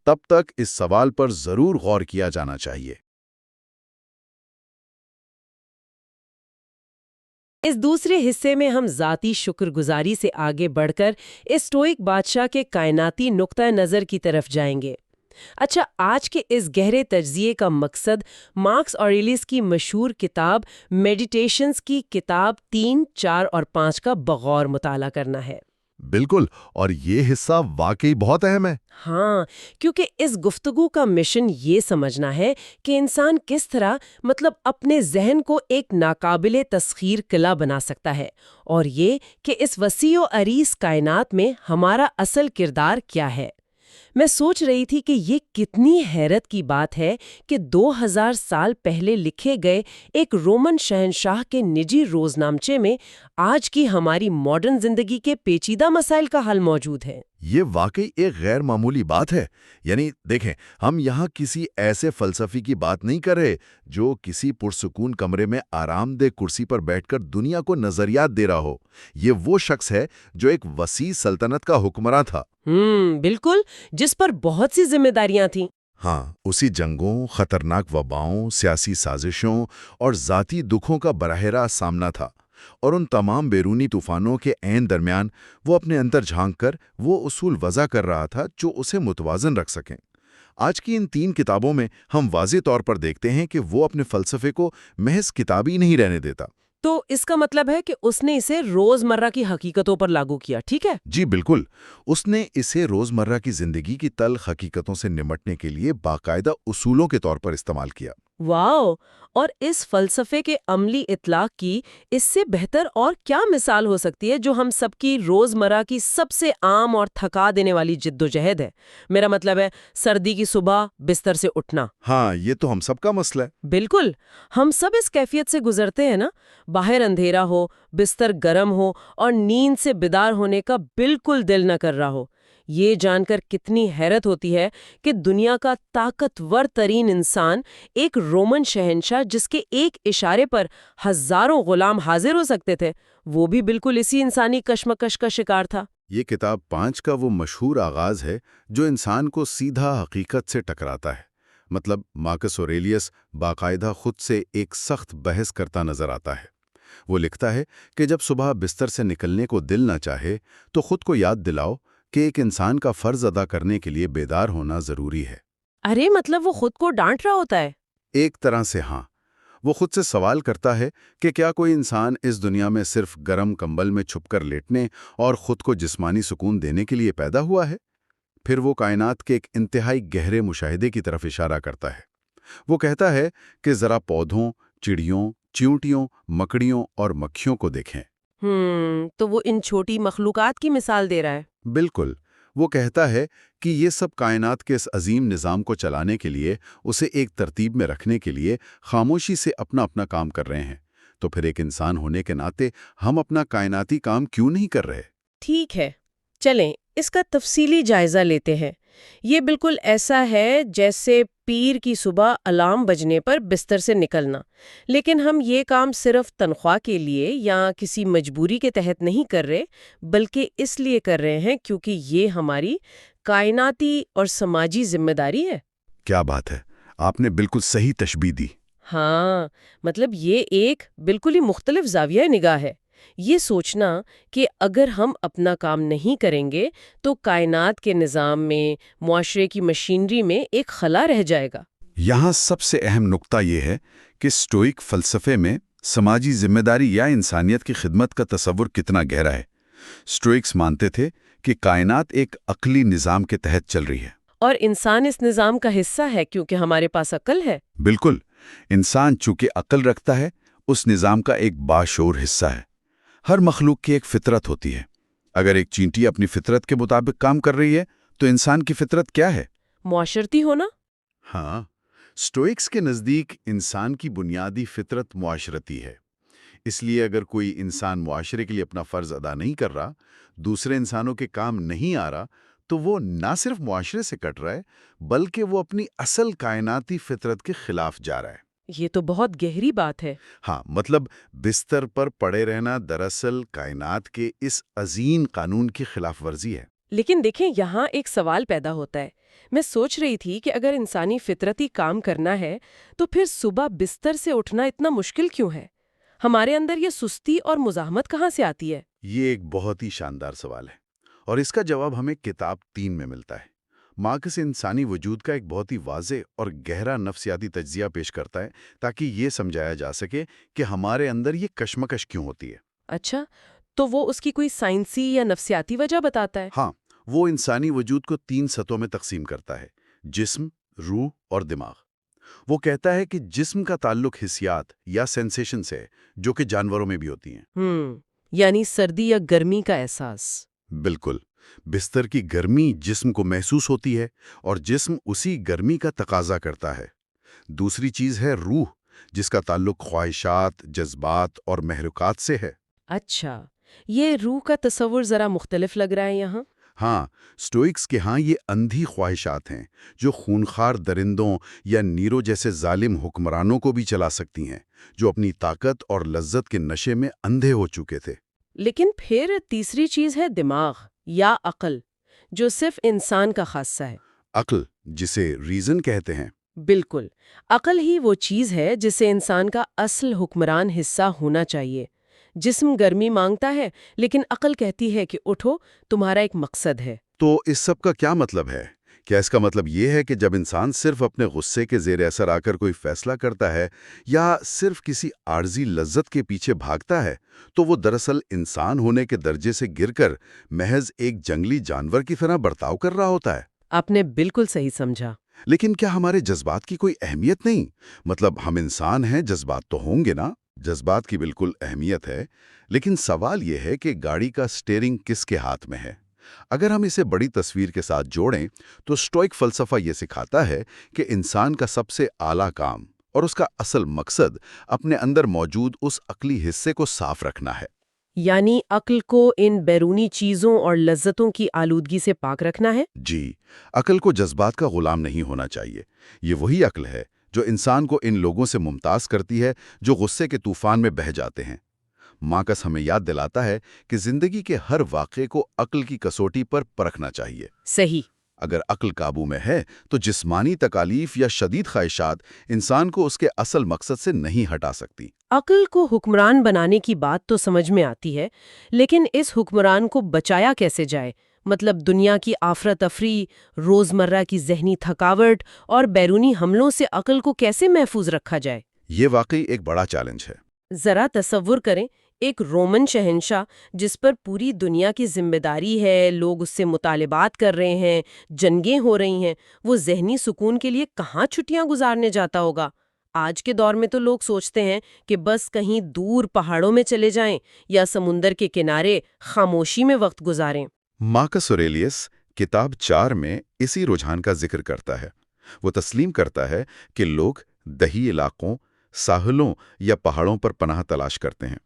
تب تک اس سوال پر ضرور غور کیا جانا چاہیے۔ اس دوسرے حصے میں ہم ذاتی شکر گزاری سے آگے بڑھ کر اس سٹوئک بادشاہ کے کائناتی نقطہ نظر کی طرف جائیں گے۔ اچھا، آج کے اس گہرے تجزیے کا مقصد مارکس اوریلیس کی مشہور کتاب میڈیٹیشنز کی کتاب 3، 4 اور 5 کا بغور مطالعہ کرنا ہے۔ بالکل، اور یہ حصہ واقعی بہت اہم ہے۔ ہاں، کیونکہ اس گفتگو کا مشن یہ سمجھنا ہے کہ انسان کس طرح اپنے ذہن کو ایک ناقابل تسخیر قلعہ بنا سکتا ہے، اور یہ کہ اس وسیع و عریض کائنات میں ہمارا اصل کردار کیا ہے۔ میں سوچ رہی تھی کہ یہ کتنی حیرت کی بات ہے کہ 2000 سال پہلے لکھے گئے ایک رومن شہنشاہ کے نجی روزنامچے میں آج کی ہماری ماڈرن زندگی کے پیچیدہ مسائل کا حل موجود ہے۔ یہ واقعی ایک غیر معمولی بات ہے۔ یعنی دیکھیں، ہم یہاں کسی ایسے فلسفی کی بات نہیں کر رہے جو کسی پرسکون کمرے میں آرام دہ کرسی پر بیٹھ کر دنیا کو نظریات دے رہا ہو۔ یہ وہ شخص ہے جو ایک وسیع سلطنت کا حکمراں تھا۔ بالکل، جس پر بہت سی ذمہ داریاں تھیں۔ ہاں، اسی جنگوں، خطرناک وباؤں، سیاسی سازشوں اور ذاتی دکھوں کا براہ راست سامنا تھا، اور ان تمام بیرونی طوفانوں کے عین درمیان وہ اپنے اندر جھانک کر وہ اصول وضع کر رہا تھا جو اسے متوازن رکھ سکیں۔ آج کی ان 3 کتابوں میں ہم واضح طور پر دیکھتے ہیں کہ وہ اپنے فلسفے کو محض کتابی نہیں رہنے دیتا۔ تو اس کا مطلب ہے کہ اس نے اسے روزمرہ کی حقیقتوں پر لاگو کیا، ٹھیک ہے؟ جی بالکل، اس نے اسے روزمرہ کی زندگی کی تلخ حقیقتوں سے نمٹنے کے لیے باقاعدہ اصولوں کے طور پر استعمال کیا۔ واو! اور اس فلسفے کے عملی اطلاق کی اس سے بہتر اور کیا مثال ہو سکتی ہے جو ہم سب کی روزمرہ کی سب سے عام اور تھکا دینے والی جد و جہد ہے؟ میرا مطلب ہے سردی کی صبح بستر سے اٹھنا۔ ہاں، یہ تو ہم سب کا مسئلہ ہے۔ بالکل، ہم سب اس کیفیت سے گزرتے ہیں نا، باہر اندھیرا ہو، بستر گرم ہو اور نیند سے بیدار ہونے کا بالکل دل نہ کر رہا ہو۔ یہ جان کر کتنی حیرت ہوتی ہے کہ دنیا کا طاقتور ترین انسان، ایک رومن شہنشاہ جس کے ایک اشارے پر ہزاروں غلام حاضر ہو سکتے تھے، وہ بھی بالکل اسی انسانی کشمکش کا شکار تھا۔ یہ کتاب 5 کا وہ مشہور آغاز ہے جو انسان کو سیدھا حقیقت سے ٹکراتا ہے۔ مطلب مارکس اوریلیس باقاعدہ خود سے ایک سخت بحث کرتا نظر آتا ہے۔ وہ لکھتا ہے کہ جب صبح بستر سے نکلنے کو دل نہ چاہے تو خود کو یاد دلاؤ کہ ایک انسان کا فرض ادا کرنے کے لیے بیدار ہونا ضروری ہے۔ ارے مطلب وہ خود کو ڈانٹ رہا ہوتا ہے؟ ایک طرح سے ہاں۔ وہ خود سے سوال کرتا ہے کہ کیا کوئی انسان اس دنیا میں صرف گرم کمبل میں چھپ کر لیٹنے اور خود کو جسمانی سکون دینے کے لیے پیدا ہوا ہے؟ پھر وہ کائنات کے ایک انتہائی گہرے مشاہدے کی طرف اشارہ کرتا ہے۔ وہ کہتا ہے کہ ذرا پودوں، چڑیوں، چیونٹیوں، مکڑیوں اور مکھیوں کو دیکھیں۔ تو وہ ان چھوٹی مخلوقات کی مثال دے رہا ہے۔ بالکل، وہ کہتا ہے کہ یہ سب کائنات کے اس عظیم نظام کو چلانے کے لیے، اسے ایک ترتیب میں رکھنے کے لیے خاموشی سے اپنا کام کر رہے ہیں۔ تو پھر ایک انسان ہونے کے ناطے ہم اپنا کائناتی کام کیوں نہیں کر رہے؟ ٹھیک ہے، چلیں اس کا تفصیلی جائزہ لیتے ہیں۔ یہ بالکل ایسا ہے جیسے پیر کی صبح الارم بجنے پر بستر سے نکلنا، لیکن ہم یہ کام صرف تنخواہ کے لیے یا کسی مجبوری کے تحت نہیں کر رہے، بلکہ اس لیے کر رہے ہیں کیونکہ یہ ہماری کائناتی اور سماجی ذمہ داری ہے۔ کیا بات ہے، آپ نے بالکل صحیح تشبیہ دی۔ ہاں، مطلب یہ ایک بالکل ہی مختلف زاویہ نگاہ ہے۔ یہ سوچنا کہ اگر ہم اپنا کام نہیں کریں گے تو کائنات کے نظام میں، معاشرے کی مشینری میں ایک خلا رہ جائے گا۔ یہاں سب سے اہم نقطہ یہ ہے کہ اسٹوئک فلسفے میں سماجی ذمہ داری یا انسانیت کی خدمت کا تصور کتنا گہرا ہے۔ اسٹوئکس مانتے تھے کہ کائنات ایک عقلی نظام کے تحت چل رہی ہے، اور انسان اس نظام کا حصہ ہے کیونکہ ہمارے پاس عقل ہے۔ بالکل، انسان چونکہ عقل رکھتا ہے، اس نظام کا ایک باشعور حصہ ہے۔ ہر مخلوق کی ایک فطرت ہوتی ہے۔ اگر ایک چینٹی اپنی فطرت کے مطابق کام کر رہی ہے تو انسان کی فطرت کیا ہے؟ معاشرتی ہونا۔ ہاں، اسٹوئکس کے نزدیک انسان کی بنیادی فطرت معاشرتی ہے۔ اس لیے اگر کوئی انسان معاشرے کے لیے اپنا فرض ادا نہیں کر رہا، دوسرے انسانوں کے کام نہیں آ رہا، تو وہ نہ صرف معاشرے سے کٹ رہا ہے، بلکہ وہ اپنی اصل کائناتی فطرت کے خلاف جا رہا ہے۔ یہ تو بہت گہری بات ہے۔ ہاں، مطلب بستر پر پڑے رہنا دراصل کائنات کے اس عظیم قانون کی خلاف ورزی ہے۔ لیکن دیکھیں، یہاں ایک سوال پیدا ہوتا ہے۔ میں سوچ رہی تھی کہ اگر انسانی فطرتی کام کرنا ہے تو پھر صبح بستر سے اٹھنا اتنا مشکل کیوں ہے؟ ہمارے اندر یہ سستی اور مزاحمت کہاں سے آتی ہے؟ یہ ایک بہت ہی شاندار سوال ہے، اور اس کا جواب ہمیں کتاب 3 میں ملتا ہے۔ مارکس انسانی وجود کا ایک بہت ہی واضح اور گہرا نفسیاتی تجزیہ پیش کرتا ہے تاکہ یہ سمجھایا جا سکے کہ ہمارے اندر یہ کشمکش کیوں ہوتی ہے۔ اچھا، تو وہ اس کی کوئی سائنسی یا نفسیاتی وجہ بتاتا ہے؟ ہاں، وہ انسانی وجود کو 3 سطحوں میں تقسیم کرتا ہے: جسم، روح اور دماغ۔ وہ کہتا ہے کہ جسم کا تعلق حسیات یا سینسیشن سے ہے، جو کہ جانوروں میں بھی ہوتی ہیں۔ یعنی سردی یا گرمی کا احساس۔ بالکل، بستر کی گرمی جسم کو محسوس ہوتی ہے اور جسم اسی گرمی کا تقاضا کرتا ہے۔ دوسری چیز ہے روح، جس کا تعلق خواہشات، جذبات اور محرکات سے ہے۔ اچھا، یہ روح کا تصور ذرا مختلف لگ رہا ہے یہاں۔ ہاں، اسٹوئکس کے ہاں یہ اندھی خواہشات ہیں جو خونخوار درندوں یا نیرو جیسے ظالم حکمرانوں کو بھی چلا سکتی ہیں، جو اپنی طاقت اور لذت کے نشے میں اندھے ہو چکے تھے۔ لیکن پھر تیسری چیز ہے دماغ یا عقل، جو صرف انسان کا خاصہ ہے۔ عقل، جسے ریزن کہتے ہیں۔ بالکل، عقل ہی وہ چیز ہے جسے انسان کا اصل حکمران حصہ ہونا چاہیے۔ جسم گرمی مانگتا ہے، لیکن عقل کہتی ہے کہ اٹھو، تمہارا ایک مقصد ہے۔ تو اس سب کا کیا مطلب ہے؟ کیا اس کا مطلب یہ ہے کہ جب انسان صرف اپنے غصے کے زیر اثر آ کر کوئی فیصلہ کرتا ہے یا صرف کسی عارضی لذت کے پیچھے بھاگتا ہے تو وہ دراصل انسان ہونے کے درجے سے گر کر محض ایک جنگلی جانور کی طرح برتاؤ کر رہا ہوتا ہے؟ آپ نے بالکل صحیح سمجھا۔ لیکن کیا ہمارے جذبات کی کوئی اہمیت نہیں؟ مطلب ہم انسان ہیں، جذبات تو ہوں گے نا؟ جذبات کی بالکل اہمیت ہے، لیکن سوال یہ ہے کہ گاڑی کا سٹیئرنگ کس کے ہاتھ میں ہے؟ اگر ہم اسے بڑی تصویر کے ساتھ جوڑیں تو اسٹوئک فلسفہ یہ سکھاتا ہے کہ انسان کا سب سے اعلیٰ کام اور اس کا اصل مقصد اپنے اندر موجود اس عقلی حصے کو صاف رکھنا ہے۔ یعنی عقل کو ان بیرونی چیزوں اور لذتوں کی آلودگی سے پاک رکھنا ہے؟ جی، عقل کو جذبات کا غلام نہیں ہونا چاہیے۔ یہ وہی عقل ہے جو انسان کو ان لوگوں سے ممتاز کرتی ہے جو غصے کے طوفان میں بہہ جاتے ہیں۔ مارکس ہمیں یاد دلاتا ہے کہ زندگی کے ہر واقعے کو عقل کی کسوٹی پر پرکھنا چاہیے۔ صحیح۔ اگر عقل قابو میں ہے تو جسمانی تکالیف یا شدید خواہشات انسان کو اس کے اصل مقصد سے نہیں ہٹا سکتی۔ عقل کو حکمران بنانے کی بات تو سمجھ میں آتی ہے، لیکن اس حکمران کو بچایا کیسے جائے؟ مطلب دنیا کی آفراتفری، روزمرہ کی ذہنی تھکاوٹ اور بیرونی حملوں سے عقل کو کیسے محفوظ رکھا جائے؟ یہ واقعی ایک بڑا چیلنج ہے۔ ذرا تصور کریں، ایک رومن شہنشاہ جس پر پوری دنیا کی ذمہ داری ہے، لوگ اس سے مطالبات کر رہے ہیں، جنگیں ہو رہی ہیں، وہ ذہنی سکون کے لیے کہاں چھٹیاں گزارنے جاتا ہوگا؟ آج کے دور میں تو لوگ سوچتے ہیں کہ بس کہیں دور پہاڑوں میں چلے جائیں یا سمندر کے کنارے خاموشی میں وقت گزاریں۔ مارکس اوریلیس کتاب 4 میں اسی رجحان کا ذکر کرتا ہے۔ وہ تسلیم کرتا ہے کہ لوگ دیہی علاقوں، ساحلوں یا پہاڑوں پر پناہ تلاش کرتے ہیں،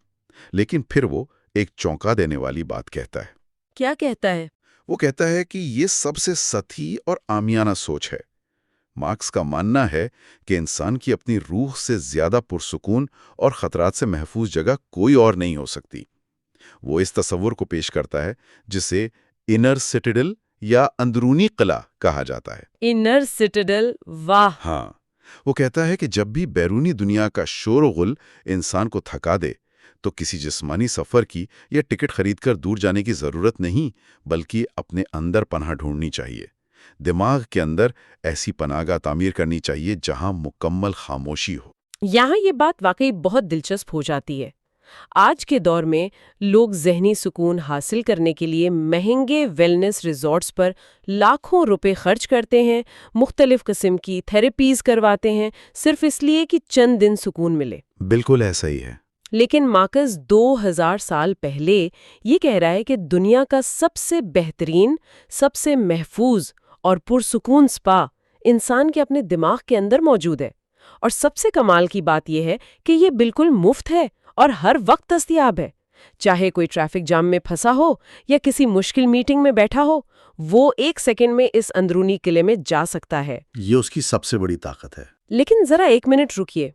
لیکن پھر وہ ایک چونکا دینے والی بات کہتا ہے۔ کیا کہتا ہے؟ وہ کہتا ہے کہ یہ سب سے سطحی اور عامیانہ سوچ ہے۔ مارکس کا ماننا ہے کہ انسان کی اپنی روح سے زیادہ پرسکون اور خطرات سے محفوظ جگہ کوئی اور نہیں ہو سکتی۔ وہ اس تصور کو پیش کرتا ہے جسے انر سٹیڈل یا اندرونی قلعہ کہا جاتا ہے۔ انر سٹیڈل، واہ! ہاں، وہ کہتا ہے کہ جب بھی بیرونی دنیا کا شور و غل انسان کو تھکا دے تو کسی جسمانی سفر کی یا ٹکٹ خرید کر دور جانے کی ضرورت نہیں، بلکہ اپنے اندر پناہ ڈھونڈنی چاہیے۔ دماغ کے اندر ایسی پناہ گاہ تعمیر کرنی چاہیے جہاں مکمل خاموشی ہو۔ یہاں یہ بات واقعی بہت دلچسپ ہو جاتی ہے۔ آج کے دور میں لوگ ذہنی سکون حاصل کرنے کے لیے مہنگے ویلنس ریزورٹس پر لاکھوں روپے خرچ کرتے ہیں، مختلف قسم کی تھیراپیز کرواتے ہیں، صرف اس لیے کہ چند دن سکون ملے۔ بالکل ایسا ہی ہے۔ لیکن مارکس 2000 سال پہلے یہ کہہ رہا ہے کہ دنیا کا سب سے بہترین، سب سے محفوظ اور پرسکون سپا انسان کے اپنے دماغ کے اندر موجود ہے۔ اور سب سے کمال کی بات یہ ہے کہ یہ بالکل مفت ہے اور ہر وقت دستیاب ہے۔ چاہے کوئی ٹریفک جام میں پھنسا ہو یا کسی مشکل میٹنگ میں بیٹھا ہو، وہ 1 سیکنڈ میں اس اندرونی قلعے میں جا سکتا ہے۔ یہ اس کی سب سے بڑی طاقت ہے۔ لیکن ذرا 1 منٹ رکیے،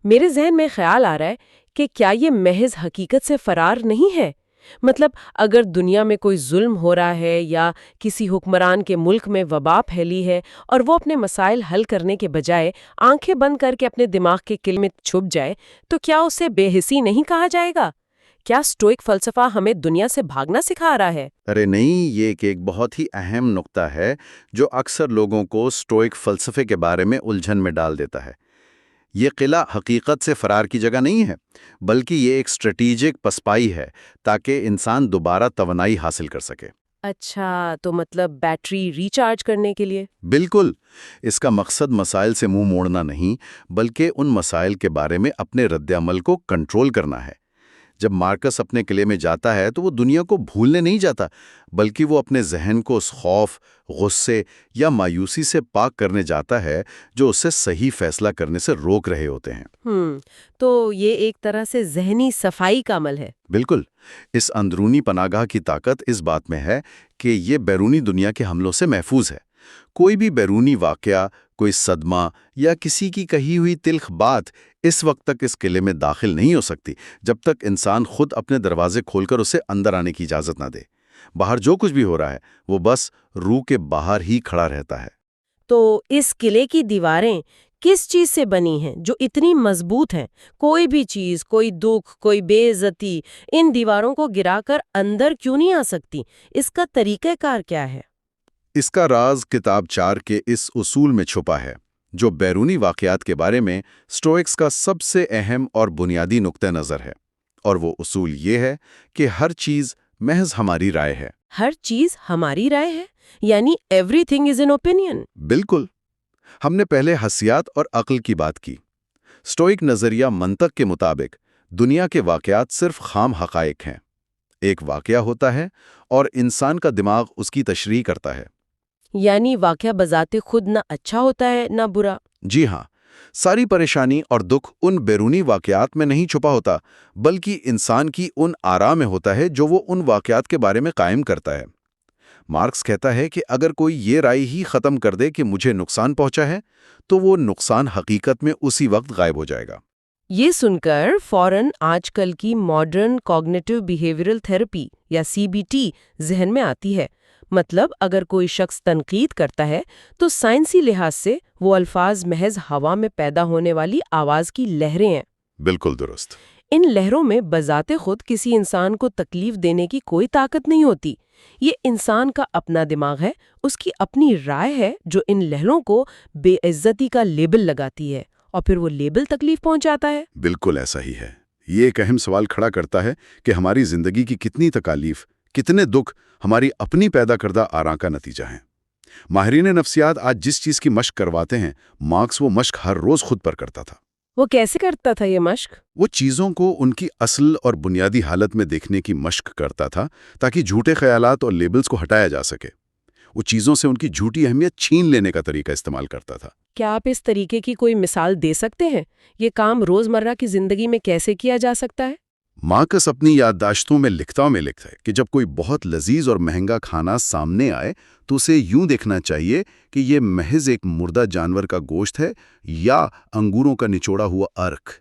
میرے ذہن میں خیال آ رہا ہے کہ کیا یہ محض حقیقت سے فرار نہیں ہے؟ مطلب اگر دنیا میں کوئی ظلم ہو رہا ہے یا کسی حکمران کے ملک میں وبا پھیلی ہے اور وہ اپنے مسائل حل کرنے کے بجائے آنکھیں بند کر کے اپنے دماغ کے قلعے میں چھپ جائے تو کیا اسے بے حسی نہیں کہا جائے گا؟ کیا اسٹوئک فلسفہ ہمیں دنیا سے بھاگنا سکھا رہا ہے؟ ارے نہیں، یہ ایک بہت ہی اہم نقطہ ہے جو اکثر لوگوں کو اسٹوئک فلسفے کے بارے میں الجھن میں ڈال دیتا ہے۔ یہ قلعہ حقیقت سے فرار کی جگہ نہیں ہے، بلکہ یہ ایک اسٹریٹیجک پسپائی ہے تاکہ انسان دوبارہ توانائی حاصل کر سکے۔ اچھا، تو مطلب بیٹری ریچارج کرنے کے لیے؟ بالکل، اس کا مقصد مسائل سے منہ موڑنا نہیں، بلکہ ان مسائل کے بارے میں اپنے رد عمل کو کنٹرول کرنا ہے۔ جب مارکس اپنے قلعے میں جاتا ہے تو وہ دنیا کو بھولنے نہیں جاتا، بلکہ وہ اپنے ذہن کو اس خوف، غصے یا مایوسی سے پاک کرنے جاتا ہے جو اسے صحیح فیصلہ کرنے سے روک رہے ہوتے ہیں۔ تو یہ ایک طرح سے ذہنی صفائی کا عمل ہے۔ بالکل، اس اندرونی پناہگاہ کی طاقت اس بات میں ہے کہ یہ بیرونی دنیا کے حملوں سے محفوظ ہے۔ کوئی بھی بیرونی واقعہ، کوئی صدمہ یا کسی کی کہی ہوئی تلخ بات اس وقت تک اس قلعے میں داخل نہیں ہو سکتی جب تک انسان خود اپنے دروازے کھول کر اسے اندر آنے کی اجازت نہ دے۔ باہر جو کچھ بھی ہو رہا ہے وہ بس روح کے باہر ہی کھڑا رہتا ہے۔ تو اس قلعے کی دیواریں کس چیز سے بنی ہیں جو اتنی مضبوط ہیں؟ کوئی بھی چیز، کوئی دکھ، کوئی بے عزتی ان دیواروں کو گرا کر اندر کیوں نہیں آ سکتی؟ اس کا طریقہ کار کیا ہے؟ اس کا راز کتاب 4 کے اس اصول میں چھپا ہے، جو بیرونی واقعات کے بارے میں اسٹوئکس کا سب سے اہم اور بنیادی نقطہ نظر ہے۔ اور وہ اصول یہ ہے کہ ہر چیز محض ہماری رائے ہے۔ ہر چیز ہماری رائے ہے؟ یعنی every thing is an opinion? بالکل۔ ہم نے پہلے حسیات اور عقل کی بات کی۔ اسٹوئک نظریہ منطق کے مطابق دنیا کے واقعات صرف خام حقائق ہیں۔ ایک واقعہ ہوتا ہے اور انسان کا دماغ اس کی تشریح کرتا ہے۔ یعنی واقعہ بذات خود نہ اچھا ہوتا ہے نہ برا؟ جی ہاں، ساری پریشانی اور دکھ ان بیرونی واقعات میں نہیں چھپا ہوتا، بلکہ انسان کی ان آراء میں ہوتا ہے جو وہ ان واقعات کے بارے میں قائم کرتا ہے۔ مارکس کہتا ہے کہ اگر کوئی یہ رائے ہی ختم کر دے کہ مجھے نقصان پہنچا ہے تو وہ نقصان حقیقت میں اسی وقت غائب ہو جائے گا۔ یہ سن کر فوراً آج کل کی ماڈرن کوگنیٹو بیہیویئرل تھراپی یا CBT ذہن میں آتی ہے۔ مطلب اگر کوئی شخص تنقید کرتا ہے تو سائنسی لحاظ سے وہ الفاظ محض ہوا میں پیدا ہونے والی آواز کی لہریں ہیں۔ بالکل درست۔ ان لہروں میں بذات خود کسی انسان کو تکلیف دینے کی کوئی طاقت نہیں ہوتی۔ یہ انسان کا اپنا دماغ ہے، اس کی اپنی رائے ہے جو ان لہروں کو بے عزتی کا لیبل لگاتی ہے اور پھر وہ لیبل تکلیف پہنچاتا ہے۔ بالکل ایسا ہی ہے۔ یہ ایک اہم سوال کھڑا کرتا ہے کہ ہماری زندگی کی کتنی تکالیف، کتنے دکھ ہماری اپنی پیدا کردہ آراء کا نتیجہ ہیں۔ ماہرین نفسیات آج جس چیز کی مشق کرواتے ہیں، مارکس وہ مشق ہر روز خود پر کرتا تھا۔ وہ کیسے کرتا تھا یہ مشق؟ وہ چیزوں کو ان کی اصل اور بنیادی حالت میں دیکھنے کی مشق کرتا تھا تاکہ جھوٹے خیالات اور لیبلز کو ہٹایا جا سکے۔ وہ چیزوں سے ان کی جھوٹی اہمیت چھین لینے کا طریقہ استعمال کرتا تھا۔ کیا آپ اس طریقے کی کوئی مثال دے سکتے ہیں؟ یہ کام روزمرہ کی زندگی میں کیسے کیا جا سکتا ہے؟ مارکس اپنی یادداشتوں میں لکھتا ہے کہ جب کوئی بہت لذیذ اور مہنگا کھانا سامنے آئے تو اسے یوں دیکھنا چاہیے کہ یہ محض ایک مردہ جانور کا گوشت ہے یا انگوروں کا نچوڑا ہوا عرق۔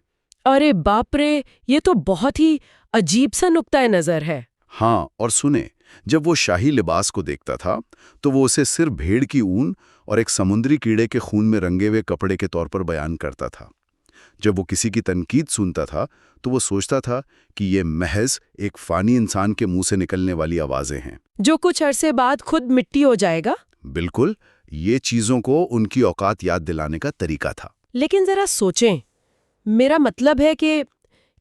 ارے باپ رے، یہ تو بہت ہی عجیب سا نقطۂ نظر ہے۔ ہاں، اور سنیں، جب وہ شاہی لباس کو دیکھتا تھا تو وہ اسے صرف بھیڑ کی اون اور ایک سمندری کیڑے کے خون میں رنگے ہوئے کپڑے کے طور پر بیان کرتا تھا۔ جب وہ کسی کی تنقید سنتا تھا تو وہ سوچتا تھا کہ یہ محض ایک فانی انسان کے منہ سے نکلنے والی آوازیں ہیں جو کچھ عرصے بعد خود مٹی ہو جائے گا۔ بالکل، یہ چیزوں کو ان کی اوقات یاد دلانے کا طریقہ تھا۔ لیکن ذرا سوچیں، میرا مطلب ہے کہ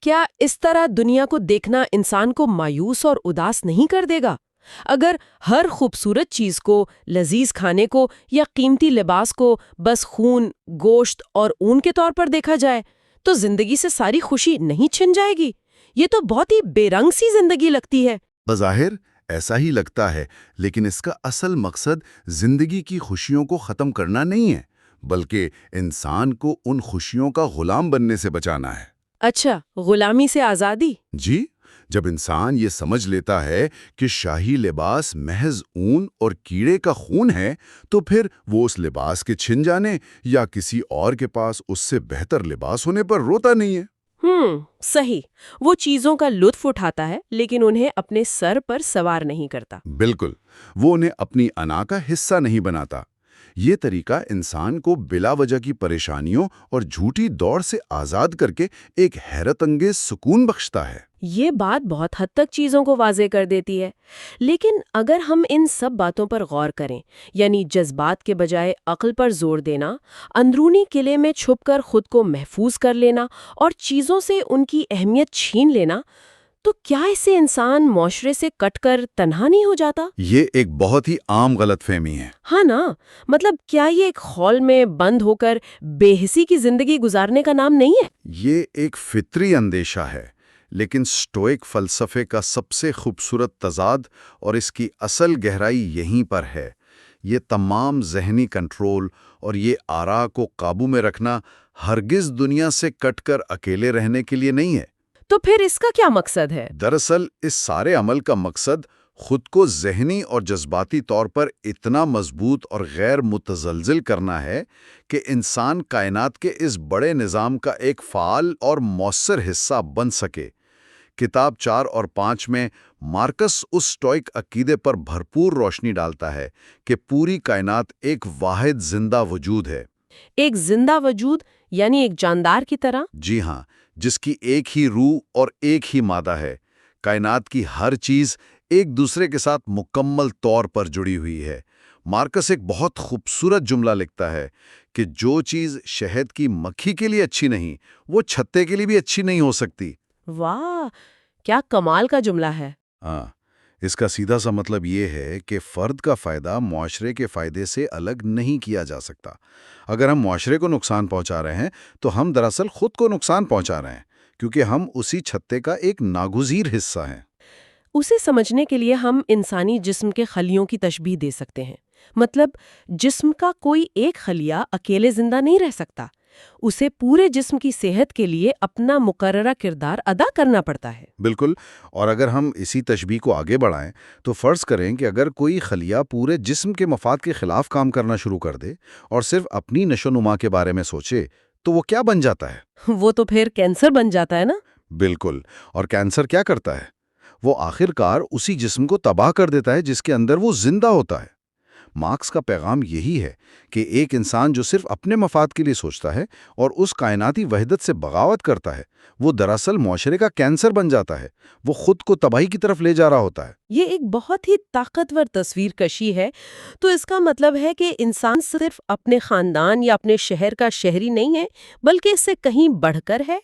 کیا اس طرح دنیا کو دیکھنا انسان کو مایوس اور اداس نہیں کر دے گا؟ اگر ہر خوبصورت چیز کو، لذیذ کھانے کو یا قیمتی لباس کو بس خون، گوشت اور اون کے طور پر دیکھا جائے تو زندگی سے ساری خوشی نہیں چھن جائے گی؟ یہ تو بہت ہی بے رنگ سی زندگی لگتی ہے۔ بظاہر ایسا ہی لگتا ہے، لیکن اس کا اصل مقصد زندگی کی خوشیوں کو ختم کرنا نہیں ہے، بلکہ انسان کو ان خوشیوں کا غلام بننے سے بچانا ہے۔ اچھا، غلامی سے آزادی؟ جی، جب انسان یہ سمجھ لیتا ہے کہ شاہی لباس محض اون اور کیڑے کا خون ہے تو پھر وہ اس لباس کے چھن جانے یا کسی اور کے پاس اس سے بہتر لباس ہونے پر روتا نہیں ہے۔ صحیح، وہ چیزوں کا لطف اٹھاتا ہے لیکن انہیں اپنے سر پر سوار نہیں کرتا۔ بالکل، وہ انہیں اپنی انا کا حصہ نہیں بناتا۔ یہ طریقہ انسان کو بلا وجہ کی پریشانیوں اور جھوٹی دوڑ سے آزاد کر کے ایک حیرت انگیز سکون بخشتا ہے۔ یہ بات بہت حد تک چیزوں کو واضح کر دیتی ہے، لیکن اگر ہم ان سب باتوں پر غور کریں، یعنی جذبات کے بجائے عقل پر زور دینا، اندرونی قلعے میں چھپ کر خود کو محفوظ کر لینا اور چیزوں سے ان کی اہمیت چھین لینا، تو کیا اس سے انسان معاشرے سے کٹ کر تنہا نہیں ہو جاتا؟ یہ ایک بہت ہی عام غلط فہمی ہے۔ ہاں نا، مطلب کیا یہ ایک خول میں بند ہو کر بے حسی کی زندگی گزارنے کا نام نہیں ہے؟ یہ ایک فطری اندیشہ ہے، لیکن سٹوئک فلسفے کا سب سے خوبصورت تضاد اور اس کی اصل گہرائی یہیں پر ہے۔ یہ تمام ذہنی کنٹرول اور یہ آرا کو قابو میں رکھنا ہرگز دنیا سے کٹ کر اکیلے رہنے کے لیے نہیں ہے۔ تو پھر اس کا کیا مقصد ہے؟ دراصل اس سارے عمل کا مقصد خود کو ذہنی اور جذباتی طور پر اتنا مضبوط اور غیر متزلزل کرنا ہے کہ انسان کائنات کے اس بڑے نظام کا ایک فعال اور مؤثر حصہ بن سکے۔ کتاب 4 اور 5 میں مارکس اس سٹوئک عقیدے پر بھرپور روشنی ڈالتا ہے کہ پوری کائنات ایک واحد زندہ وجود ہے۔ ایک زندہ وجود یعنی ایک جاندار کی طرح؟ جی ہاں، جس کی ایک ہی روح اور ایک ہی مادہ ہے۔ کائنات کی ہر چیز ایک دوسرے کے ساتھ مکمل طور پر جڑی ہوئی ہے۔ مارکس ایک بہت خوبصورت جملہ لکھتا ہے کہ جو چیز شہد کی مکھی کے لیے اچھی نہیں، وہ چھتے کے لیے بھی اچھی نہیں ہو سکتی۔ واہ، کیا کمال کا جملہ ہے۔ ہاں، اس کا سیدھا سا مطلب یہ ہے کہ فرد کا فائدہ معاشرے کے فائدے سے الگ نہیں کیا جا سکتا۔ اگر ہم معاشرے کو نقصان پہنچا رہے ہیں تو ہم دراصل خود کو نقصان پہنچا رہے ہیں، کیونکہ ہم اسی چھتے کا ایک ناگزیر حصہ ہیں۔ اسے سمجھنے کے لیے ہم انسانی جسم کے خلیوں کی تشبیہ دے سکتے ہیں۔ مطلب جسم کا کوئی ایک خلیہ اکیلے زندہ نہیں رہ سکتا، اسے پورے جسم کی صحت کے لیے اپنا مقررہ کردار ادا کرنا پڑتا ہے۔ بالکل، اور اگر ہم اسی تشبیہ کو آگے بڑھائیں تو فرض کریں کہ اگر کوئی خلیہ پورے جسم کے مفاد کے خلاف کام کرنا شروع کر دے اور صرف اپنی نشو و نما کے بارے میں سوچے تو وہ کیا بن جاتا ہے؟ وہ تو پھر کینسر بن جاتا ہے نا؟ بالکل، اور کینسر کیا کرتا ہے؟ وہ آخر کار اسی جسم کو تباہ کر دیتا ہے جس کے اندر وہ زندہ ہوتا ہے۔ مارکس کا پیغام یہی ہے کہ ایک انسان جو صرف اپنے مفاد کے لیے سوچتا ہے اور اس کائناتی وحدت سے بغاوت کرتا ہے، وہ دراصل معاشرے کا کینسر بن جاتا ہے، وہ خود کو تباہی کی طرف لے جا رہا ہوتا ہے۔ یہ ایک بہت ہی طاقتور تصویر کشی ہے۔ تو اس کا مطلب ہے کہ انسان صرف اپنے خاندان یا اپنے شہر کا شہری نہیں ہے، بلکہ اس سے کہیں بڑھ کر ہے۔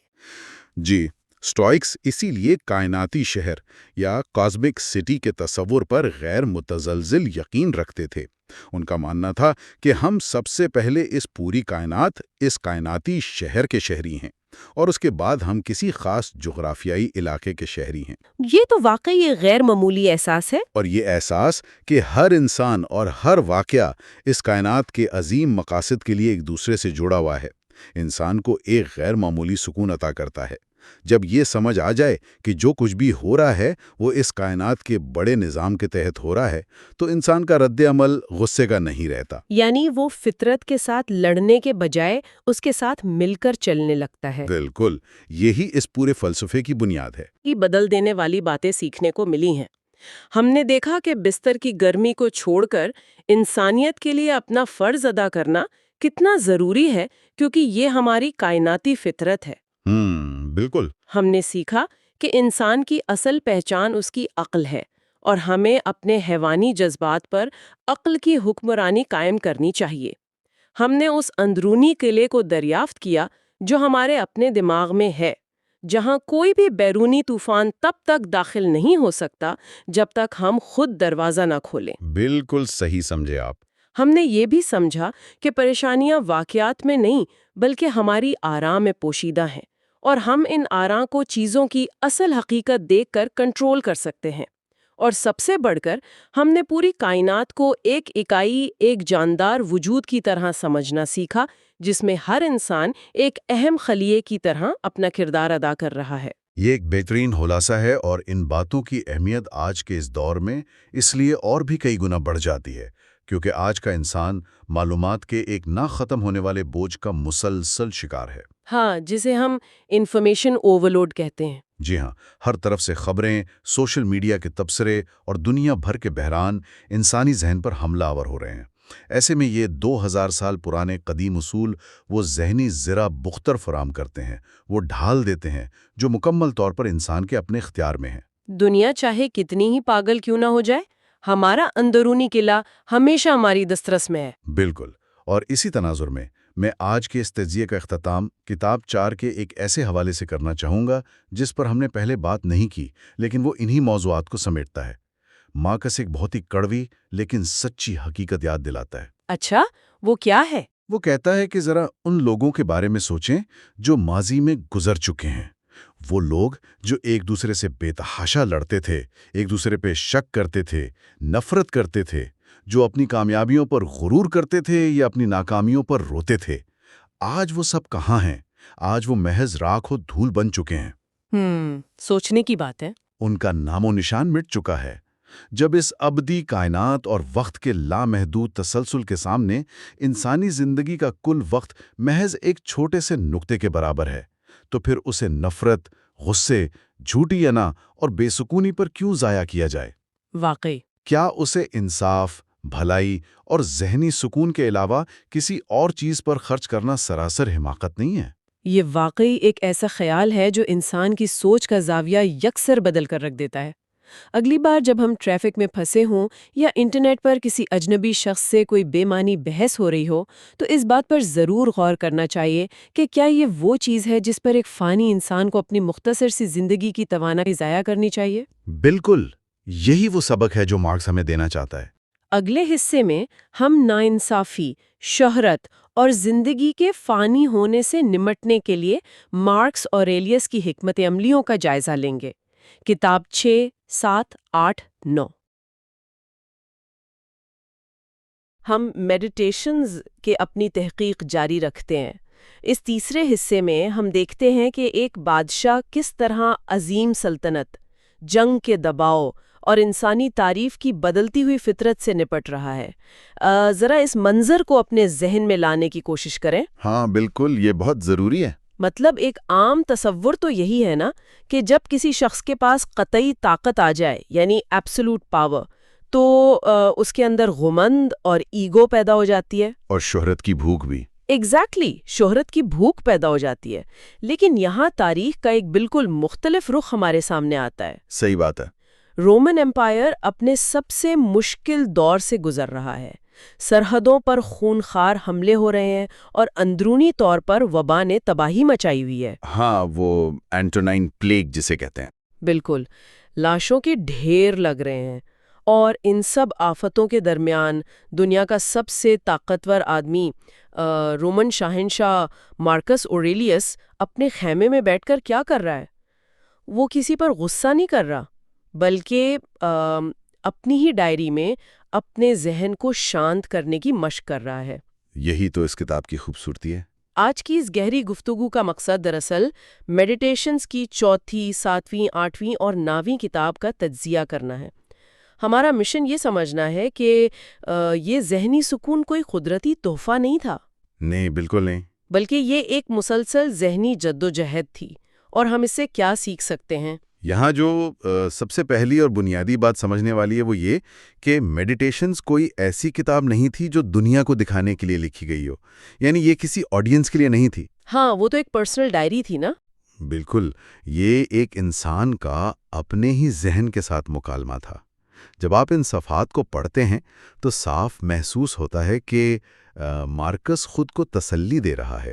جی، سٹوئکس اسی لیے کائناتی شہر یا کاسمک سٹی کے تصور پر غیر متزلزل یقین رکھتے تھے۔ ان کا ماننا تھا کہ ہم سب سے پہلے اس پوری کائنات، اس کائناتی شہر کے شہری ہیں، اور اس کے بعد ہم کسی خاص جغرافیائی علاقے کے شہری ہیں۔ یہ تو واقعی ایک غیر معمولی احساس ہے۔ اور یہ احساس کہ ہر انسان اور ہر واقعہ اس کائنات کے عظیم مقاصد کے لیے ایک دوسرے سے جڑا ہوا ہے، انسان کو ایک غیر معمولی سکون عطا کرتا ہے۔ جب یہ سمجھ آ جائے کہ جو کچھ بھی ہو رہا ہے وہ اس کائنات کے بڑے نظام کے تحت ہو رہا ہے، تو انسان کا رد عمل غصے کا نہیں رہتا۔ یعنی وہ فطرت کے ساتھ لڑنے کے بجائے اس کے ساتھ مل کر چلنے لگتا ہے۔ بالکل، یہی اس پورے فلسفے کی بنیاد ہے۔ کی بدل دینے والی باتیں سیکھنے کو ملی ہیں۔ ہم نے دیکھا کہ بستر کی گرمی کو چھوڑ کر انسانیت کے لیے اپنا فرض ادا کرنا کتنا ضروری ہے، کیونکہ یہ ہماری کائناتی فطرت ہے۔ بالکل۔ ہم نے سیکھا کہ انسان کی اصل پہچان اس کی عقل ہے، اور ہمیں اپنے حیوانی جذبات پر عقل کی حکمرانی قائم کرنی چاہیے۔ ہم نے اس اندرونی قلعے کو دریافت کیا جو ہمارے اپنے دماغ میں ہے، جہاں کوئی بھی بیرونی طوفان تب تک داخل نہیں ہو سکتا جب تک ہم خود دروازہ نہ کھولیں۔ بالکل صحیح سمجھے آپ۔ ہم نے یہ بھی سمجھا کہ پریشانیاں واقعات میں نہیں بلکہ ہماری آراء میں پوشیدہ ہیں، اور ہم ان آراء کو چیزوں کی اصل حقیقت دیکھ کر کنٹرول کر سکتے ہیں۔ اور سب سے بڑھ کر ہم نے پوری کائنات کو ایک اکائی، ایک جاندار وجود کی طرح سمجھنا سیکھا، جس میں ہر انسان ایک اہم خلیے کی طرح اپنا کردار ادا کر رہا ہے۔ یہ ایک بہترین خلاصہ ہے، اور ان باتوں کی اہمیت آج کے اس دور میں اس لیے اور بھی کئی گنا بڑھ جاتی ہے کیونکہ آج کا انسان معلومات کے ایک نہ ختم ہونے والے بوجھ کا مسلسل شکار ہے۔ ہاں، جسے ہم انفارمیشن اوورلوڈ کہتے ہیں۔ جی ہاں، ہر طرف سے خبریں، سوشل میڈیا کے تبصرے اور دنیا بھر کے بحران انسانی ذہن پر حملہ آور ہو رہے ہیں۔ ایسے میں یہ 2000 سال پرانے قدیم اصول وہ ذہنی زرہ بختر فراہم کرتے ہیں، وہ ڈھال دیتے ہیں جو مکمل طور پر انسان کے اپنے اختیار میں ہیں۔ دنیا چاہے کتنی ہی پاگل کیوں نہ ہو جائے، ہمارا اندرونی قلعہ ہمیشہ ہماری دسترس میں ہے۔ بالکل، اور اسی تناظر میں آج کے اس تجزیے کا اختتام کتاب 4 کے ایک ایسے حوالے سے کرنا چاہوں گا جس پر ہم نے پہلے بات نہیں کی، لیکن وہ انہی موضوعات کو سمیٹتا ہے۔ مارکس ایک بہت ہی کڑوی لیکن سچی حقیقت یاد دلاتا ہے۔ اچھا، وہ کیا ہے؟ وہ کہتا ہے کہ ذرا ان لوگوں کے بارے میں سوچیں جو ماضی میں گزر چکے ہیں۔ وہ لوگ جو ایک دوسرے سے بے تحاشا لڑتے تھے، ایک دوسرے پہ شک کرتے تھے، نفرت کرتے تھے، جو اپنی کامیابیوں پر غرور کرتے تھے یا اپنی ناکامیوں پر روتے تھے، آج وہ سب کہاں ہیں؟ آج وہ محض راکھ و دھول بن چکے ہیں۔ سوچنے کی بات ہے۔ ان کا نام و نشان مٹ چکا ہے۔ جب اس ابدی کائنات اور وقت کے لامحدود تسلسل کے سامنے انسانی زندگی کا کل وقت محض ایک چھوٹے سے نقطے کے برابر ہے، تو پھر اسے نفرت، غصے، جھوٹی انا اور بے سکونی پر کیوں ضائع کیا جائے؟ واقعی۔ کیا اسے انصاف، بھلائی اور ذہنی سکون کے علاوہ کسی اور چیز پر خرچ کرنا سراسر حماقت نہیں ہے؟ یہ واقعی ایک ایسا خیال ہے جو انسان کی سوچ کا زاویہ یکسر بدل کر رکھ دیتا ہے۔ اگلی بار جب ہم ٹریفک میں پھنسے ہوں یا انٹرنیٹ پر کسی اجنبی شخص سے کوئی بے معنی بحث ہو رہی ہو، تو اس بات پر ضرور غور کرنا چاہیے کہ کیا یہ وہ چیز ہے جس پر ایک فانی انسان کو اپنی مختصر سی زندگی کی توانائی ضائع کرنی چاہیے؟ بالکل، یہی وہ سبق ہے جو مارکس ہمیں دینا چاہتا ہے۔ اگلے حصے میں ہم ناانصافی، شہرت اور زندگی کے فانی ہونے سے نمٹنے کے لیے مارکس اوریلیس کی حکمت عملیوں کا جائزہ لیں گے۔ کتاب 6، 7، 8، 9۔ ہم میڈیٹیشنز کے اپنی تحقیق جاری رکھتے ہیں۔ اس تیسرے حصے میں ہم دیکھتے ہیں کہ ایک بادشاہ کس طرح عظیم سلطنت، جنگ کے دباؤ اور انسانی تعریف کی بدلتی ہوئی فطرت سے نپٹ رہا ہے۔ ذرا اس منظر کو اپنے ذہن میں لانے کی کوشش کریں۔ ہاں بالکل، یہ بہت ضروری ہے۔ مطلب ایک عام تصور تو یہی ہے نا کہ جب کسی شخص کے پاس قطعی طاقت آ جائے، یعنی ایبسولوٹ پاور، تو اس کے اندر غمند اور ایگو پیدا ہو جاتی ہے، اور شہرت کی بھوک بھی۔ ایگزیکٹلی، شہرت کی بھوک پیدا ہو جاتی ہے۔ لیکن یہاں تاریخ کا ایک بالکل مختلف رخ ہمارے سامنے آتا ہے۔ صحیح بات ہے۔ رومن امپائر اپنے سب سے مشکل دور سے گزر رہا ہے۔ سرحدوں پر خونخوار حملے ہو رہے ہیں اور اندرونی طور پر وبا نے تباہی مچائی ہوئی ہے۔ ہاں، وہ اینٹونائن پلیگ جسے کہتے ہیں۔ بالکل، لاشوں کے ڈھیر لگ رہے ہیں، اور ان سب آفتوں کے درمیان دنیا کا سب سے طاقتور آدمی رومن شاہنشاہ مارکس اوریلیس اپنے خیمے میں بیٹھ کر کیا کر رہا ہے؟ وہ کسی پر غصہ نہیں کر رہا، بلکہ اپنی ہی ڈائری میں اپنے ذہن کو شانت کرنے کی مشق کر رہا ہے۔ یہی تو اس کتاب کی خوبصورتی ہے۔ آج کی اس گہری گفتگو کا مقصد دراصل میڈیٹیشنز کی 4تھی، 7ویں، 8ویں اور 9ویں کتاب کا تجزیہ کرنا ہے۔ ہمارا مشن یہ سمجھنا ہے کہ یہ ذہنی سکون کوئی قدرتی تحفہ نہیں تھا، نہیں، بالکل نہیں، بلکہ یہ ایک مسلسل ذہنی جدوجہد تھی، اور ہم اس سے کیا سیکھ سکتے ہیں۔ یہاں جو سب سے پہلی اور بنیادی بات سمجھنے والی ہے وہ یہ کہ میڈیٹیشنز کوئی ایسی کتاب نہیں تھی جو دنیا کو دکھانے کے لیے لکھی گئی ہو، یعنی یہ کسی آڈینس کے لیے نہیں تھی۔ ہاں، وہ تو ایک پرسنل ڈائری تھی نا۔ بالکل، یہ ایک انسان کا اپنے ہی ذہن کے ساتھ مکالمہ تھا۔ جب آپ ان صفحات کو پڑھتے ہیں تو صاف محسوس ہوتا ہے کہ مارکس خود کو تسلی دے رہا ہے،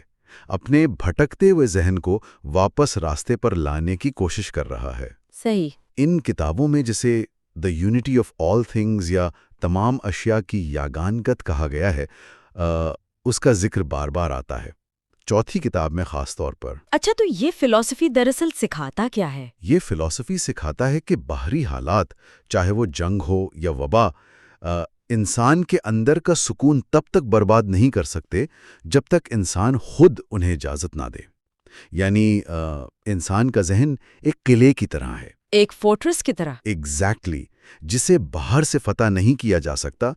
اپنے بھٹکتے ہوئے ذہن کو واپس راستے پر لانے کی کوشش کر رہا ہے۔ صحیح۔ ان کتابوں میں جسے the unity of all things یا تمام اشیاء کی یگانگت کہا گیا ہے، اس کا ذکر بار بار آتا ہے، 4تھی کتاب میں خاص طور پر۔ اچھا، تو یہ فلسفی دراصل سکھاتا کیا ہے؟ یہ فلسفی سکھاتا ہے کہ باہری حالات، چاہے وہ جنگ ہو یا وبا، انسان کے اندر کا سکون تب تک برباد نہیں کر سکتے جب تک انسان خود انہیں اجازت نہ دے۔ یعنی انسان کا ذہن ایک قلعے کی طرح ہے، ایک فورٹریس کی طرح۔ ایگزیکٹلی، جسے باہر سے فتح نہیں کیا جا سکتا،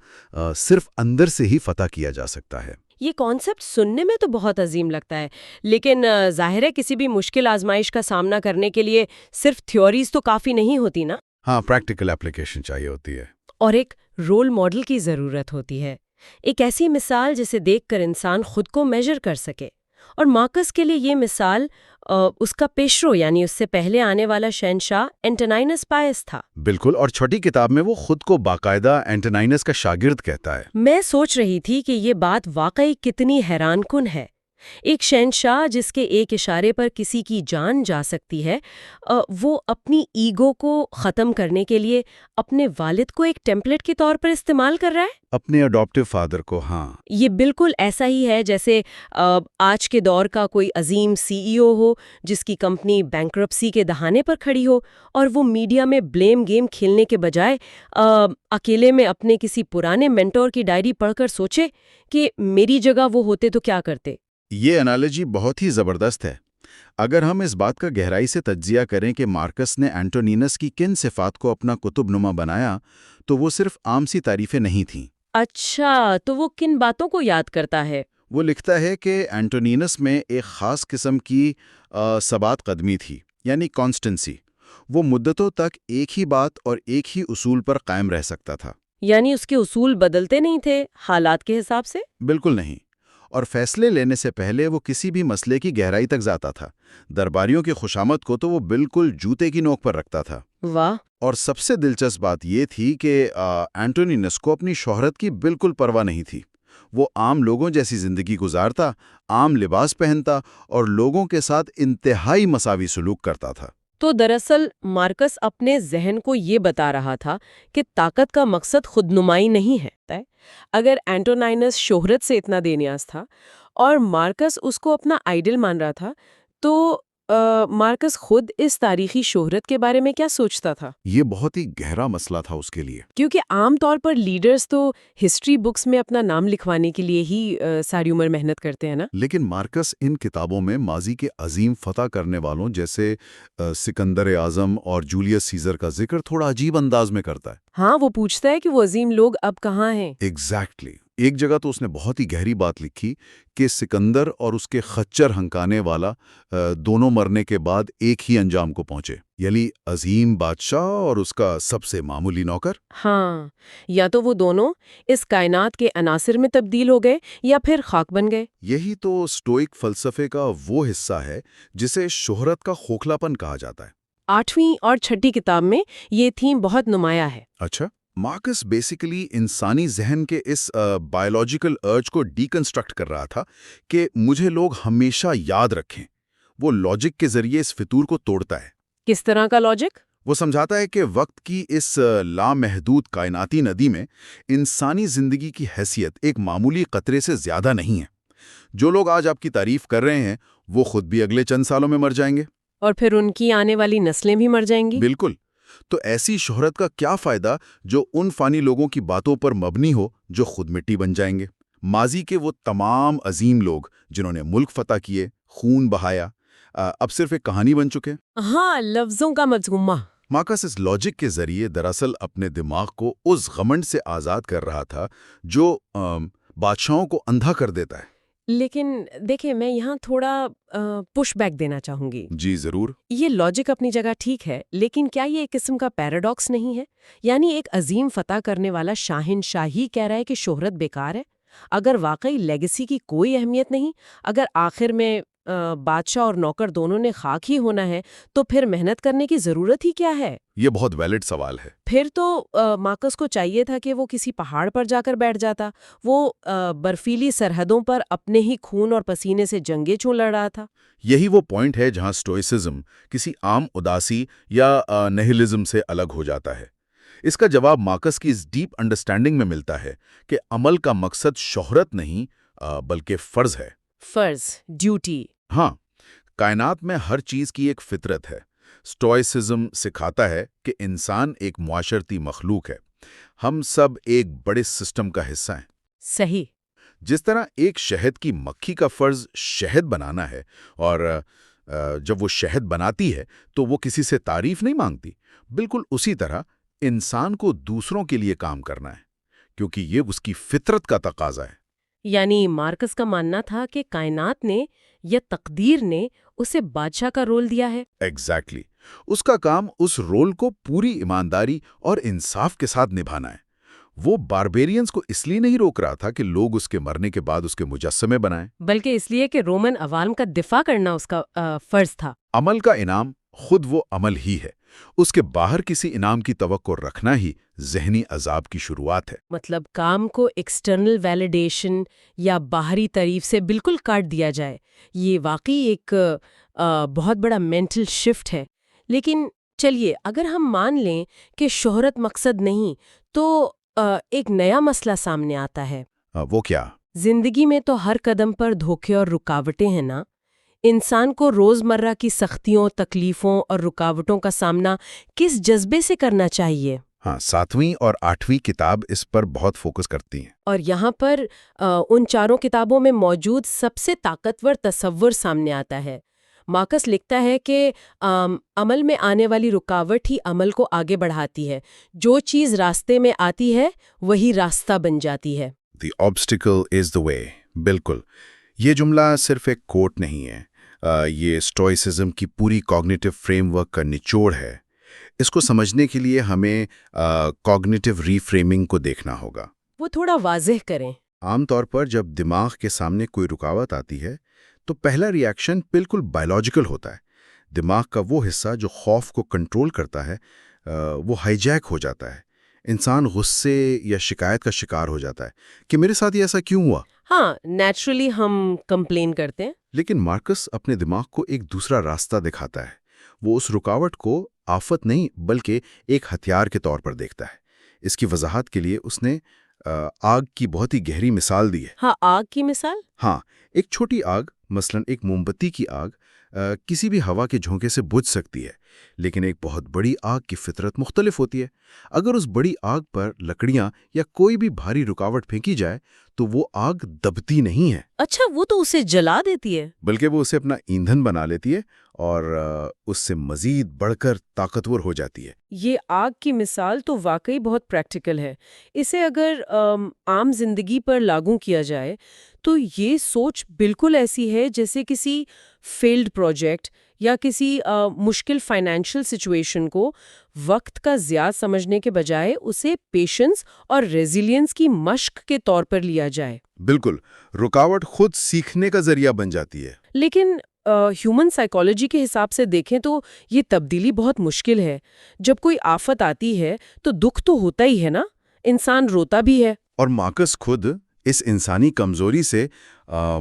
صرف اندر سے ہی فتح کیا جا سکتا ہے۔ یہ کانسیپٹ سننے میں تو بہت عظیم لگتا ہے، لیکن ظاہر ہے کسی بھی مشکل آزمائش کا سامنا کرنے کے لیے صرف تھیوریز تو کافی نہیں ہوتی نا۔ ہاں، پریکٹیکل اپلیکیشن چاہیے ہوتی ہے، اور ایک رول ماڈل کی ضرورت ہوتی ہے، ایک ایسی مثال جسے دیکھ کر انسان خود کو میجر کر سکے۔ اور مارکس کے لیے یہ مثال اس کا پیشرو، یعنی اس سے پہلے آنے والا شہنشاہ اینٹونینس پائس تھا۔ بالکل، اور 6ٹھی کتاب میں وہ خود کو باقاعدہ اینٹونینس کا شاگرد کہتا ہے۔ میں سوچ رہی تھی کہ یہ بات واقعی کتنی حیران کن ہے۔ ایک شہنشاہ جس کے ایک اشارے پر کسی کی جان جا سکتی ہے، وہ اپنی ایگو کو ختم کرنے کے لیے اپنے والد کو ایک ٹیمپلیٹ کے طور پر استعمال کر رہا ہے۔ اپنے اڈاپٹیو فادر کو، ہاں۔ یہ بالکل ایسا ہی ہے جیسے آج کے دور کا کوئی عظیم CEO ہو جس کی کمپنی بینکرپسی کے دہانے پر کھڑی ہو، اور وہ میڈیا میں بلیم گیم کھیلنے کے بجائے اکیلے میں اپنے کسی پرانے مینٹور کی ڈائری پڑھ کر سوچے کہ میری جگہ وہ ہوتے تو کیا کرتے۔ یہ انالوجی بہت ہی زبردست ہے۔ اگر ہم اس بات کا گہرائی سے تجزیہ کریں کہ مارکس نے اینٹونینس کی کن صفات کو اپنا کتب نما بنایا، تو وہ صرف عام سی تعریفیں نہیں تھیں۔ اچھا، تو وہ کن باتوں کو یاد کرتا ہے؟ وہ لکھتا ہے کہ اینٹونینس میں ایک خاص قسم کی ثبات قدمی تھی، یعنی کانسٹنسی۔ وہ مدتوں تک ایک ہی بات اور ایک ہی اصول پر قائم رہ سکتا تھا۔ یعنی اس کے اصول بدلتے نہیں تھے حالات کے حساب سے؟ بالکل نہیں، اور فیصلے لینے سے پہلے وہ کسی بھی مسئلے کی گہرائی تک جاتا تھا۔ درباریوں کی خوشامد کو تو وہ بالکل جوتے کی نوک پر رکھتا تھا۔ واہ! اور سب سے دلچسپ بات یہ تھی کہ اینٹونینس کو اپنی شہرت کی بالکل پرواہ نہیں تھی۔ وہ عام لوگوں جیسی زندگی گزارتا، عام لباس پہنتا اور لوگوں کے ساتھ انتہائی مساوی سلوک کرتا تھا۔ تو دراصل مارکس اپنے ذہن کو یہ بتا رہا تھا کہ طاقت کا مقصد خود نمائی نہیں ہے۔ اگر اینٹونینس شہرت سے اتنا بے نیاز تھا اور مارکس اس کو اپنا آئیڈل مان رہا تھا، تو مارکس خود اس تاریخی شہرت کے بارے میں کیا سوچتا تھا؟ یہ بہت ہی گہرا مسئلہ تھا اس کے لیے، کیونکہ عام طور پر لیڈرز تو ہسٹری بکس میں اپنا نام لکھوانے کے لیے ہی ساری عمر محنت کرتے ہیں نا۔ لیکن مارکس ان کتابوں میں ماضی کے عظیم فتح کرنے والوں جیسے سکندر اعظم اور جولیس سیزر کا ذکر تھوڑا عجیب انداز میں کرتا ہے۔ ہاں، وہ پوچھتا ہے کہ وہ عظیم لوگ اب کہاں ہیں؟ ایگزیکٹلی۔ ایک جگہ تو اس نے بہت ہی گہری بات لکھی کہ سکندر اور اس کے خچر ہنکانے والا دونوں مرنے کے بعد ایک ہی انجام کو پہنچے، یعنی عظیم بادشاہ اور اس کا سب سے معمولی نوکر۔ ہاں، یا تو وہ دونوں اس کائنات کے عناصر میں تبدیل ہو گئے یا پھر خاک بن گئے۔ یہی تو سٹوئک فلسفے کا وہ حصہ ہے جسے شہرت کا کھوکھلاپن کہا جاتا ہے۔ 8ویں اور 6ٹھی کتاب میں یہ تھیم بہت نمایاں ہے۔ اچھا، مارکس بیسیکلی انسانی ذہن کے اس بایولوجیکل ارج کو ڈیکنسٹرکٹ کر رہا تھا کہ مجھے لوگ ہمیشہ یاد رکھیں۔ وہ لاجک کے ذریعے اس فطور کو توڑتا ہے۔ کس طرح کا لاجک؟ وہ سمجھاتا ہے کہ وقت کی اس لامحدود کائناتی ندی میں انسانی زندگی کی حیثیت ایک معمولی قطرے سے زیادہ نہیں ہے۔ جو لوگ آج آپ کی تعریف کر رہے ہیں وہ خود بھی اگلے چند سالوں میں مر جائیں گے، اور پھر ان کی آنے والی نسلیں بھی مر جائیں گی۔ بالکل۔ تو ایسی شہرت کا کیا فائدہ جو ان فانی لوگوں کی باتوں پر مبنی ہو جو خود مٹی بن جائیں گے؟ ماضی کے وہ تمام عظیم لوگ جنہوں نے ملک فتح کیے، خون بہایا، اب صرف ایک کہانی بن چکے۔ ہاں، لفظوں کا مجموعہ۔ مارکس اس لاجک کے ذریعے دراصل اپنے دماغ کو اس غمنڈ سے آزاد کر رہا تھا جو بادشاہوں کو اندھا کر دیتا ہے۔ لیکن دیکھیں، میں یہاں تھوڑا پش بیک دینا چاہوں گی۔ جی ضرور۔ یہ لاجک اپنی جگہ ٹھیک ہے، لیکن کیا یہ ایک قسم کا پیراڈاکس نہیں ہے؟ یعنی ایک عظیم فتح کرنے والا شاہی کہہ رہا ہے کہ شہرت بیکار ہے۔ اگر واقعی لیگیسی کی کوئی اہمیت نہیں، اگر آخر میں بادشاہ اور نوکر دونوں نے خاک ہی ہونا ہے، تو پھر محنت کرنے کی ضرورت ہی کیا ہے؟ یہ بہت ویلڈ سوال ہے۔ پھر تو مارکس کو چاہیے تھا کہ وہ کسی پہاڑ پر جا کر بیٹھ جاتا۔ وہ برفیلی سرحدوں پر اپنے ہی خون اور پسینے سے جنگیں چون لڑ رہا تھا۔ یہی وہ پوائنٹ ہے جہاں سٹوئسزم کسی عام اداسی یا نہیلزم سے الگ ہو جاتا ہے۔ اس کا جواب مارکس کی اس ڈیپ انڈرسٹینڈنگ میں ملتا ہے کہ عمل کا مقصد شہرت نہیں بلکہ فرض ہے۔ فرض، ڈیوٹی۔ ہاں، کائنات میں ہر چیز کی ایک فطرت ہے۔ سٹوئسزم سکھاتا ہے کہ انسان ایک معاشرتی مخلوق ہے۔ ہم سب ایک بڑے سسٹم کا حصہ ہیں۔ صحیح۔ جس طرح ایک شہد کی مکھی کا فرض شہد بنانا ہے، اور جب وہ شہد بناتی ہے تو وہ کسی سے تعریف نہیں مانگتی، بالکل اسی طرح انسان کو دوسروں کے لیے کام کرنا ہے، کیونکہ یہ اس کی فطرت کا تقاضا ہے۔ یعنی مارکس کا ماننا تھا کہ کائنات نے یا تقدیر نے اسے بادشاہ کا رول دیا ہے۔ ایگزیکٹلی۔ اس کا کام اس رول کو پوری ایمانداری اور انصاف کے ساتھ نبھانا ہے۔ وہ باربیرینز کو اس لیے نہیں روک رہا تھا کہ لوگ اس کے مرنے کے بعد اس کے مجسمے بنائیں، بلکہ اس لیے کہ رومن عوام کا دفاع کرنا اس کا فرض تھا۔ عمل کا انعام خود وہ عمل ہی ہے، اس کے باہر کسی انعام کی توقع رکھنا ہی ذہنی عذاب کی شروعات ہے۔ مطلب کام کو ایکسٹرنل ویلیڈیشن یا باہری تعریف سے بالکل کاٹ دیا جائے، یہ واقعی ایک بہت بڑا مینٹل شفٹ ہے۔ لیکن چلیے، اگر ہم مان لیں کہ شہرت مقصد نہیں، تو ایک نیا مسئلہ سامنے آتا ہے۔ وہ کیا؟ زندگی میں تو ہر قدم پر دھوکے اور رکاوٹیں ہیں نا۔ انسان کو روزمرہ کی سختیوں، تکلیفوں اور رکاوٹوں کا سامنا کس جذبے سے کرنا چاہیے؟ ہاں، 7ویں اور 8ویں کتاب اس پر بہت فوکس کرتی ہیں۔ اور یہاں پر ان چاروں کتابوں میں موجود سب سے طاقتور تصور سامنے آتا ہے۔ مارکس لکھتا ہے کہ عمل میں آنے والی رکاوٹ ہی عمل کو آگے بڑھاتی ہے۔ جو چیز راستے میں آتی ہے وہی راستہ بن جاتی ہے۔ The obstacle is the way۔ بالکل، یہ جملہ صرف ایک کوٹ نہیں ہے، یہ سٹوئسزم کی پوری کوگنیٹو فریم ورک کا نچوڑ ہے۔ اس کو سمجھنے کے لیے ہمیں کوگنیٹو ری فریمنگ کو دیکھنا ہوگا۔ وہ تھوڑا واضح کریں۔ عام طور پر جب دماغ کے سامنے کوئی رکاوٹ آتی ہے تو پہلا ری ایکشن بالکل بائیولوجیکل ہوتا ہے۔ دماغ کا وہ حصہ جو خوف کو کنٹرول کرتا ہے وہ ہائی جیک ہو جاتا ہے۔ انسان غصے یا شکایت کا شکار ہو جاتا ہے کہ میرے ساتھ یہ ایسا کیوں ہوا۔ ہاں، نیچرلی ہم کمپلین کرتے ہیں۔ لیکن مارکس اپنے دماغ کو ایک دوسرا راستہ دکھاتا ہے۔ وہ اس رکاوٹ کو آفت نہیں بلکہ ایک ہتھیار کے طور پر دیکھتا ہے۔ اس کی وضاحت کے لیے اس نے آگ کی بہت ہی گہری مثال دی ہے۔ ہاں، آگ کی مثال؟ ہاں، ایک چھوٹی آگ، مثلا ایک موم بتی کی آگ، کسی بھی ہوا کے جھونکے سے بجھ سکتی ہے، لیکن ایک بہت بڑی آگ کی فطرت مختلف ہوتی ہے۔ اگر اس بڑی آگ پر لکڑیاں یا کوئی بھی بھاری رکاوٹ پھینکی جائے تو وہ آگ دبتی نہیں ہے۔ اچھا، وہ تو اسے جلا دیتی ہے؟ بلکہ وہ اسے اپنا ایندھن بنا لیتی ہے اور اس سے مزید بڑھ کر طاقتور ہو جاتی ہے۔ یہ آگ کی مثال تو واقعی بہت پریکٹیکل ہے۔ اسے اگر عام زندگی پر لاگو کیا جائے تو یہ سوچ بالکل ایسی ہے جیسے کسی فیلڈ پروجیکٹ یا کسی مشکل فائنینشیل سچویشن کو وقت کا ضیاع سمجھنے کے بجائے اسے پیشنس اور ریزیلینس کی مشق کے طور پر لیا جائے۔ بالکل، رکاوٹ خود سیکھنے کا ذریعہ بن جاتی ہے۔ لیکن ہیومن سائیکالوجی کے حساب سے دیکھیں تو یہ تبدیلی بہت مشکل ہے۔ جب کوئی آفت آتی ہے تو دکھ تو ہوتا ہی ہے نا، انسان روتا بھی ہے۔ اور مارکس خود اس انسانی کمزوری سے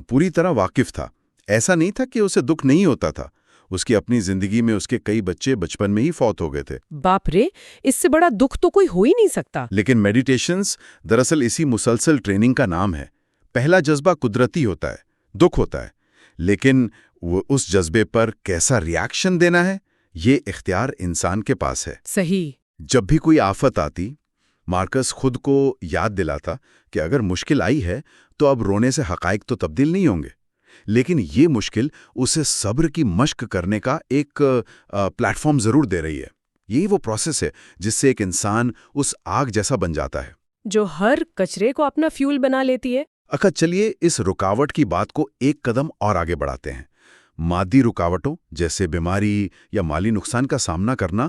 پوری طرح واقف تھا۔ ایسا نہیں تھا کہ اسے دکھ نہیں ہوتا تھا۔ اس کی اپنی زندگی میں اس کے کئی بچے بچپن میں ہی فوت ہو گئے تھے۔ باپ رے، اس سے بڑا دکھ تو کوئی ہو ہی نہیں سکتا۔ لیکن میڈیٹیشنز دراصل اسی مسلسل ٹریننگ کا نام ہے۔ پہلا جذبہ قدرتی ہوتا ہے، دکھ ہوتا ہے، لیکن وہ اس جذبے پر کیسا ری ایکشن دینا ہے، یہ اختیار انسان کے پاس ہے۔ صحیح۔ جب بھی کوئی آفت آتی مارکس خود کو یاد دلاتا کہ اگر مشکل آئی ہے تو اب رونے سے حقائق تو تبدیل نہیں ہوں گے، لیکن یہ مشکل اسے صبر کی مشق کرنے کا ایک پلیٹ فارم ضرور دے رہی ہے۔ یہی وہ پروسیس ہے جس سے ایک انسان اس آگ جیسا بن جاتا ہے جو ہر کچرے کو اپنا فیول بنا لیتی ہے۔ اچھا، چلیے اس رکاوٹ کی بات کو ایک قدم اور آگے بڑھاتے ہیں۔ مادی رکاوٹوں جیسے بیماری یا مالی نقصان کا سامنا کرنا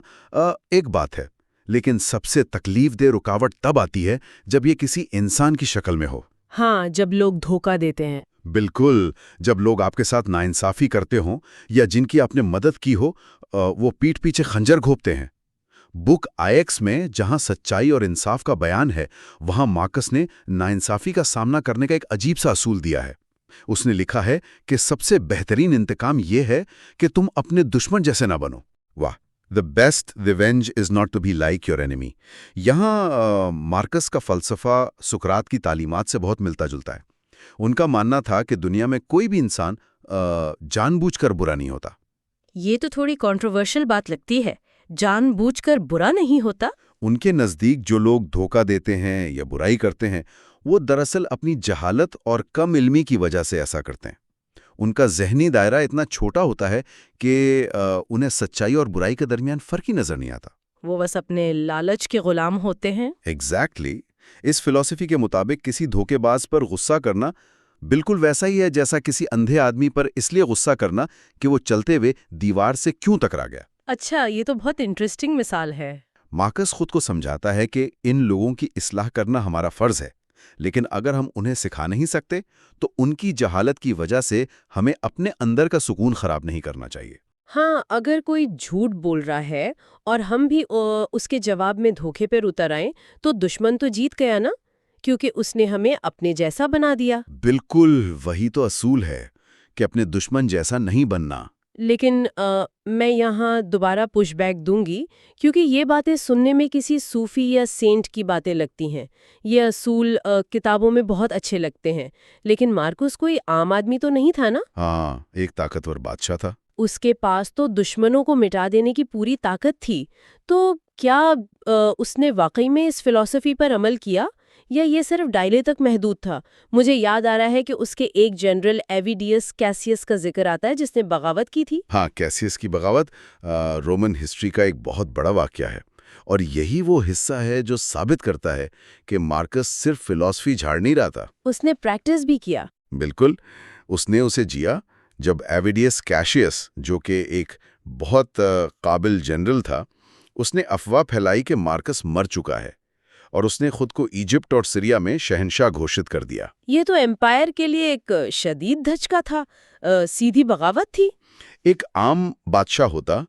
ایک بات ہے، لیکن سب سے تکلیف دہ رکاوٹ تب آتی ہے جب یہ کسی انسان کی شکل میں ہو۔ ہاں، جب لوگ دھوکہ دیتے ہیں۔ بالکل، جب لوگ آپ کے ساتھ ناانصافی کرتے ہوں یا جن کی آپ نے مدد کی ہو وہ پیٹھ پیچھے خنجر گھونپتے ہیں۔ بک آئیکس میں جہاں سچائی اور انصاف کا بیان ہے، وہاں مارکس نے ناانصافی کا سامنا کرنے کا ایک عجیب سا اصول دیا ہے۔ اس نے لکھا ہے کہ سب سے بہترین انتقام یہ ہے کہ تم اپنے دشمن جیسے نہ بنو۔ واہ! The best revenge is not to be like your enemy۔ یہاں مارکس کا فلسفہ سقراط کی تعلیمات سے بہت ملتا جلتا ہے۔ ان کا ماننا تھا کہ دنیا میں کوئی بھی انسان جان بوجھ کر برا نہیں ہوتا۔ یہ تو تھوڑی کنٹروورشل بات لگتی ہے، جان بوجھ کر برا نہیں ہوتا۔ ان کے نزدیک جو لوگ دھوکہ دیتے ہیں یا برائی کرتے ہیں وہ دراصل اپنی جہالت اور کم علمی کی وجہ سے ایسا کرتے ہیں۔ ان کا ذہنی دائرہ اتنا چھوٹا ہوتا ہے کہ انہیں سچائی اور برائی کے درمیان فرق ہی نظر نہیں آتا۔ وہ بس اپنے لالچ کے غلام ہوتے ہیں۔ ایگزیکٹلی۔ اس فلسفی کے مطابق کسی دھوکے باز پر غصہ کرنا بالکل ویسا ہی ہے جیسا کسی اندھے آدمی پر اس لیے غصہ کرنا کہ وہ چلتے ہوئے دیوار سے کیوں ٹکرا گیا۔ اچھا، یہ تو بہت انٹرسٹنگ مثال ہے۔ مارکس خود کو سمجھاتا ہے کہ ان لوگوں کی اصلاح کرنا ہمارا فرض ہے، لیکن اگر ہم انہیں سکھا نہیں سکتے تو ان کی جہالت کی وجہ سے ہمیں اپنے اندر کا سکون خراب نہیں کرنا چاہیے۔ ہاں، اگر کوئی جھوٹ بول رہا ہے اور ہم بھی اس کے جواب میں دھوکے پر اتر آئیں تو دشمن تو جیت گیا نا، کیونکہ اس نے ہمیں اپنے جیسا بنا دیا۔ بالکل، وہی تو اصول ہے کہ اپنے دشمن جیسا نہیں بننا۔ لیکن میں یہاں دوبارہ پش بیک دوں گی، کیونکہ یہ باتیں سننے میں کسی صوفی یا سینٹ کی باتیں لگتی ہیں۔ یہ اصول کتابوں میں بہت اچھے لگتے ہیں، لیکن مارکس کوئی عام آدمی تو نہیں تھا نا۔ ہاں، ایک طاقتور بادشاہ تھا۔ اس کے پاس تو دشمنوں کو مٹا دینے کی پوری طاقت تھی۔ تو کیا اس نے واقعی میں اس فلسفی پر عمل کیا یا یہ صرف ڈائلے تک محدود تھا؟ مجھے یاد آ رہا ہے کہ اس کے ایک جنرل ایویڈیس کیسیس کا ذکر آتا ہے جس نے بغاوت کی تھی۔ ہاں، کیسیس کی بغاوت رومن ہسٹری کا ایک بہت بڑا واقعہ ہے، اور یہی وہ حصہ ہے جو ثابت کرتا ہے کہ مارکس صرف فلسفی جھاڑ نہیں رہا تھا، اس نے پریکٹس بھی کیا۔ بالکل، اس نے اسے جیا۔ جب ایویڈیس کیسیس، جو کہ ایک بہت قابل جنرل تھا، اس نے افواہ پھیلائی کہ مارکس مر چکا ہے، اور اس نے خود کو ایجپٹ اور سیریا میں شہنشاہ گھوشت کر دیا۔ یہ تو ایمپائر کے لیے ایک شدید دھچکا تھا، سیدھی بغاوت تھی۔ ایک عام بادشاہ ہوتا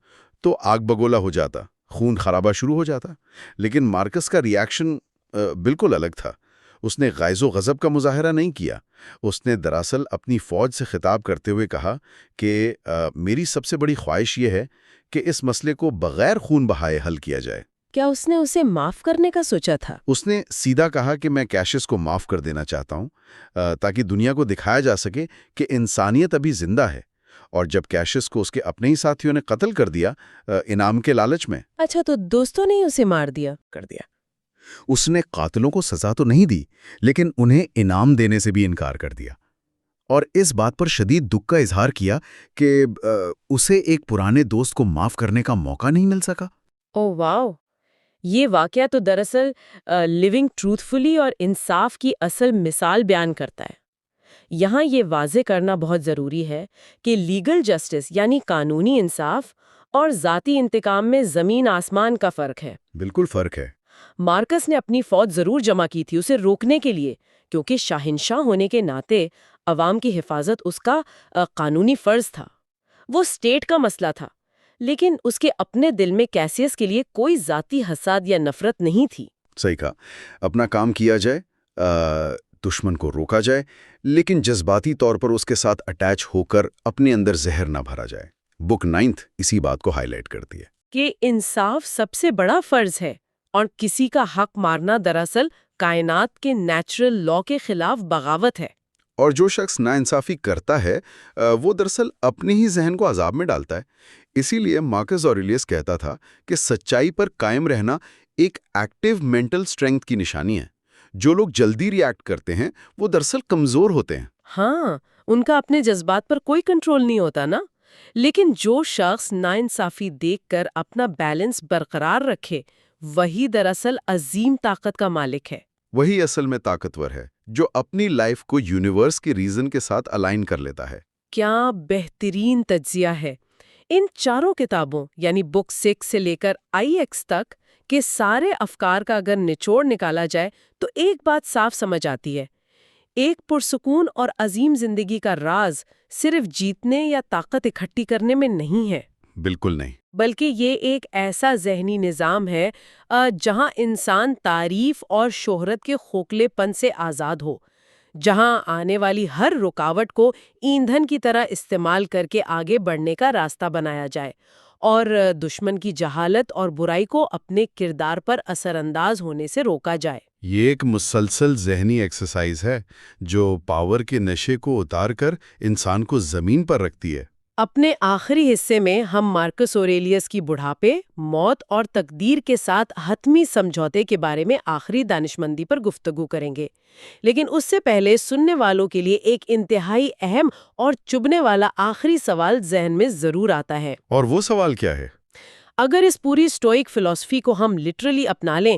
تو آگ بگولا ہو جاتا، خون خرابہ شروع ہو جاتا، لیکن مارکس کا ری ایکشن بالکل الگ تھا۔ اس نے غیظ و غضب کا مظاہرہ نہیں کیا۔ اس نے دراصل اپنی فوج سے خطاب کرتے ہوئے کہا کہ میری سب سے بڑی خواہش یہ ہے کہ اس مسئلے کو بغیر خون بہائے حل کیا جائے۔ کیا اس نے اسے معاف کرنے کا سوچا تھا؟ اس نے سیدھا کہا کہ میں کیسیس کو معاف کر دینا چاہتا ہوں تاکہ دنیا کو دکھایا جا سکے کہ انسانیت ابھی زندہ ہے۔ اور جب کیسیس کو اس کے اپنے ہی ساتھیوں نے قتل کر دیا انعام کے لالچ میں۔ اچھا، تو دوستوں نے اسے مار دیا؟ کر دیا۔ اس نے قاتلوں کو سزا تو نہیں دی، لیکن انہیں انعام دینے سے بھی انکار کر دیا، اور اس بات پر شدید دکھ کا اظہار کیا کہ اسے ایک پرانے دوست کو معاف کرنے کا موقع نہیں مل سکا۔ او واو! یہ واقعہ تو دراصل لیونگ ٹروتھفلی اور انصاف کی اصل مثال بیان کرتا ہے۔ یہاں یہ واضح کرنا بہت ضروری ہے کہ لیگل جسٹس یعنی قانونی انصاف اور ذاتی انتقام میں زمین آسمان کا فرق ہے۔ بالکل فرق ہے۔ مارکس نے اپنی فوج ضرور جمع کی تھی اسے روکنے کے لیے، کیونکہ شاہنشاہ ہونے کے ناطے عوام کی حفاظت اس کا قانونی فرض تھا۔ وہ اسٹیٹ کا مسئلہ تھا، لیکن اس کے اپنے دل میں کیسیس کے لیے کوئی ذاتی حساد یا نفرت نہیں تھی۔ صحیح کہا، اپنا کام کیا جائے، دشمن کو روکا جائے، لیکن جذباتی طور پر اس کے ساتھ اٹیچ ہو کر اپنے اندر زہر نہ بھرا جائے۔ بک 9 اسی بات کو ہائی لائٹ کرتی ہے کہ انصاف سب سے بڑا فرض ہے، اور کسی کا حق مارنا دراصل کائنات کے نیچرل لا کے خلاف بغاوت ہے۔ اور جو شخص ناانصافی کرتا ہے وہ دراصل اپنے ہی ذہن کو عذاب میں ڈالتا ہے۔ اسی لیے مارکس اوریلیس کہتا تھا کہ سچائی پر قائم رہنا ایک ایکٹیو مینٹل سٹرینگتھ کی نشانی ہے۔ جو لوگ جلدی ری ایکٹ کرتے ہیں وہ دراصل کمزور ہوتے ہیں۔ ہاں، ان کا اپنے جذبات پر کوئی کنٹرول نہیں ہوتا نا۔ لیکن جو شخص ناانصافی دیکھ کر اپنا بیلنس برقرار رکھے، وہی دراصل عظیم طاقت کا مالک ہے۔ وہی اصل میں طاقتور ہے جو اپنی لائف کو یونیورس کے ریزن کے ساتھ الائن کر لیتا ہے۔ کیا بہترین تجزیہ ہے! ان چاروں کتابوں یعنی بک 6 سے لے کر IX تک کے سارے افکار کا اگر نچوڑ نکالا جائے تو ایک بات صاف سمجھ آتی ہے۔ ایک پرسکون اور عظیم زندگی کا راز صرف جیتنے یا طاقت اکٹھی کرنے میں نہیں ہے۔ بالکل نہیں۔ بلکہ یہ ایک ایسا ذہنی نظام ہے جہاں انسان تعریف اور شہرت کے کھوکھلے پن سے آزاد ہو، جہاں آنے والی ہر رکاوٹ کو ایندھن کی طرح استعمال کر کے آگے بڑھنے کا راستہ بنایا جائے، اور دشمن کی جہالت اور برائی کو اپنے کردار پر اثر انداز ہونے سے روکا جائے۔ یہ ایک مسلسل ذہنی ایکسرسائز ہے جو پاور کے نشے کو اتار کر انسان کو زمین پر رکھتی ہے۔ اپنے آخری حصے میں ہم مارکس اوریلیس کی بڑھاپے، موت اور تقدیر کے ساتھ حتمی سمجھوتے کے بارے میں آخری دانشمندی پر گفتگو کریں گے، لیکن اس سے پہلے سننے والوں کے لیے ایک انتہائی اہم اور چبھنے والا آخری سوال ذہن میں ضرور آتا ہے۔ اور وہ سوال کیا ہے؟ اگر اس پوری اسٹوئک فلسفی کو ہم لٹرلی اپنا لیں،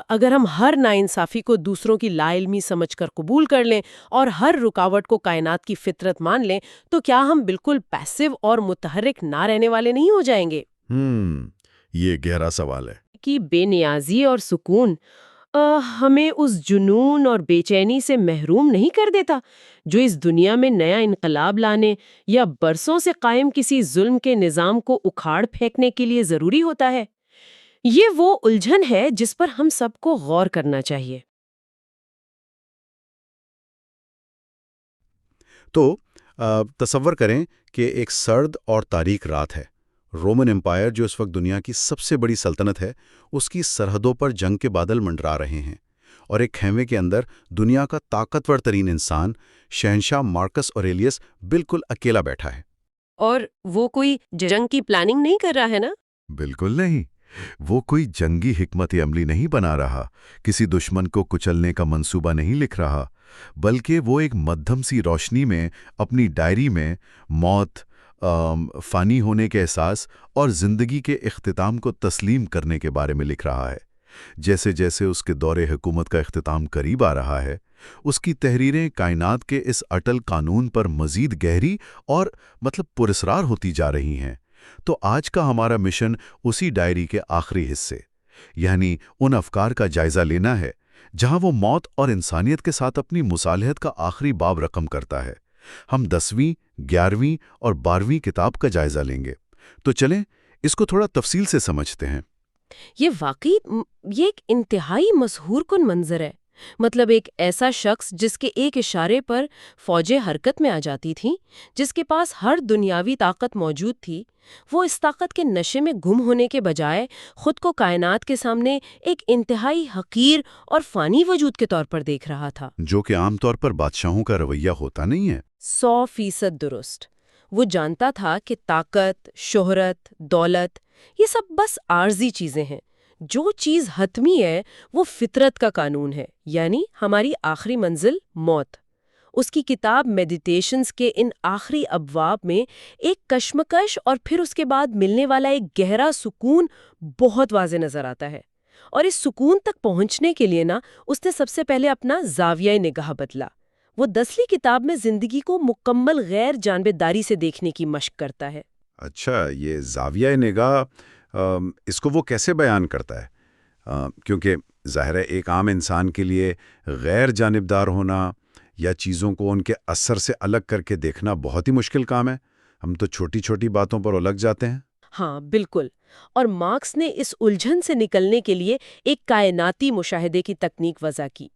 اگر ہم ہر ناانصافی کو دوسروں کی لا علمی سمجھ کر قبول کر لیں اور ہر رکاوٹ کو کائنات کی فطرت مان لیں، تو کیا ہم بالکل پیسو اور متحرک نہ رہنے والے نہیں ہو جائیں گے؟ یہ گہرا سوال ہے۔ کہ بے نیازی اور سکون ہمیں اس جنون اور بے چینی سے محروم نہیں کر دیتا جو اس دنیا میں نیا انقلاب لانے یا برسوں سے قائم کسی ظلم کے نظام کو اکھاڑ پھینکنے کے لیے ضروری ہوتا ہے؟ یہ وہ الجھن ہے جس پر ہم سب کو غور کرنا چاہیے۔ تو تصور کریں کہ ایک سرد اور تاریک رات ہے۔ رومن امپائر جو اس وقت دنیا کی سب سے بڑی سلطنت ہے، اس کی سرحدوں پر جنگ کے بادل منڈرا رہے ہیں، اور ایک خیمے کے اندر دنیا کا طاقتور ترین انسان شہنشاہ مارکس اوریلیس بالکل اکیلا بیٹھا ہے۔ اور وہ کوئی جنگ کی پلاننگ نہیں کر رہا ہے نا؟ بالکل نہیں۔ وہ کوئی جنگی حکمت عملی نہیں بنا رہا، کسی دشمن کو کچلنے کا منصوبہ نہیں لکھ رہا، بلکہ وہ ایک مدھم سی روشنی میں اپنی ڈائری میں موت، فانی ہونے کے احساس اور زندگی کے اختتام کو تسلیم کرنے کے بارے میں لکھ رہا ہے۔ جیسے جیسے اس کے دور حکومت کا اختتام قریب آ رہا ہے، اس کی تحریریں کائنات کے اس اٹل قانون پر مزید گہری اور پراسرار ہوتی جا رہی ہیں۔ تو آج کا ہمارا مشن اسی ڈائری کے آخری حصے، یعنی ان افکار کا جائزہ لینا ہے جہاں وہ موت اور انسانیت کے ساتھ اپنی مصالحت کا آخری باب رقم کرتا ہے۔ ہم 10ویں، 11ویں اور 12ویں کتاب کا جائزہ لیں گے۔ تو چلیں اس کو تھوڑا تفصیل سے سمجھتے ہیں۔ یہ ایک انتہائی مسحور کن منظر ہے۔ ایک ایسا شخص جس کے ایک اشارے پر فوجیں حرکت میں آ جاتی تھیں، جس کے پاس ہر دنیاوی طاقت موجود تھی، وہ اس طاقت کے نشے میں گم ہونے کے بجائے خود کو کائنات کے سامنے ایک انتہائی حقیر اور فانی وجود کے طور پر دیکھ رہا تھا، جو کہ عام طور پر بادشاہوں کا رویہ ہوتا نہیں ہے۔ 100% درست۔ وہ جانتا تھا کہ طاقت، شہرت، دولت یہ سب بس عارضی چیزیں ہیں۔ جو چیز حتمی ہے وہ فطرت کا قانون ہے، یعنی ہماری آخری منزل موت۔ اس کی کتاب میڈیٹیشنز کے ان آخری ابواب میں ایک کشمکش اور پھر اس کے بعد ملنے والا ایک گہرا سکون بہت واضح نظر آتا ہے۔ اور اس سکون تک پہنچنے کے لیے اس نے سب سے پہلے اپنا زاویہ نگاہ بدلا۔ وہ 10ویں کتاب میں زندگی کو مکمل غیر جانبداری سے دیکھنے کی مشق کرتا ہے۔ اچھا، یہ زاویہ نگاہ، اس کو وہ کیسے بیان کرتا ہے؟ کیونکہ ظاہر ہے ایک عام انسان کے لیے غیر جانبدار ہونا یا چیزوں کو ان کے اثر سے الگ کر کے دیکھنا بہت ہی مشکل کام ہے۔ ہم تو چھوٹی چھوٹی باتوں پر الگ جاتے ہیں۔ ہاں بالکل، اور مارکس نے اس الجھن سے نکلنے کے لیے ایک کائناتی مشاہدے کی تکنیک وضع کی۔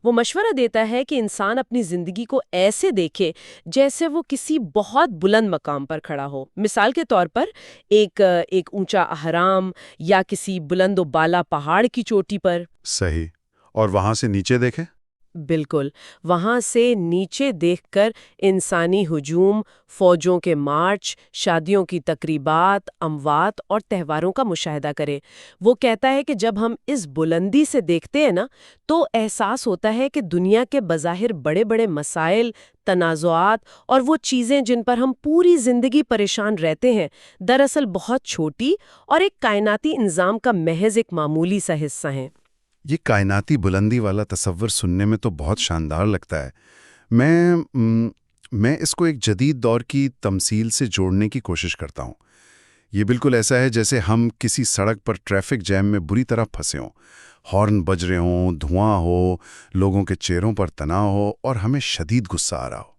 وہ مشورہ دیتا ہے کہ انسان اپنی زندگی کو ایسے دیکھے جیسے وہ کسی بہت بلند مقام پر کھڑا ہو، مثال کے طور پر ایک اونچا اہرام یا کسی بلند و بالا پہاڑ کی چوٹی پر۔ صحیح۔ اور وہاں سے نیچے دیکھیں؟ بالکل، وہاں سے نیچے دیکھ کر انسانی ہجوم، فوجوں کے مارچ، شادیوں کی تقریبات، اموات اور تہواروں کا مشاہدہ کریں۔ وہ کہتا ہے کہ جب ہم اس بلندی سے دیکھتے ہیں نا، تو احساس ہوتا ہے کہ دنیا کے بظاہر بڑے بڑے مسائل، تنازعات اور وہ چیزیں جن پر ہم پوری زندگی پریشان رہتے ہیں، دراصل بہت چھوٹی اور ایک کائناتی نظام کا محض ایک معمولی سا حصہ ہیں۔ یہ کائناتی بلندی والا تصور سننے میں تو بہت شاندار لگتا ہے۔ میں اس کو ایک جدید دور کی تمثیل سے جوڑنے کی کوشش کرتا ہوں۔ یہ بالکل ایسا ہے جیسے ہم کسی سڑک پر ٹریفک جیم میں بری طرح پھنسے ہوں، ہارن بج رہے ہوں، دھواں ہو، لوگوں کے چہروں پر تناؤ ہو اور ہمیں شدید غصہ آ رہا ہو۔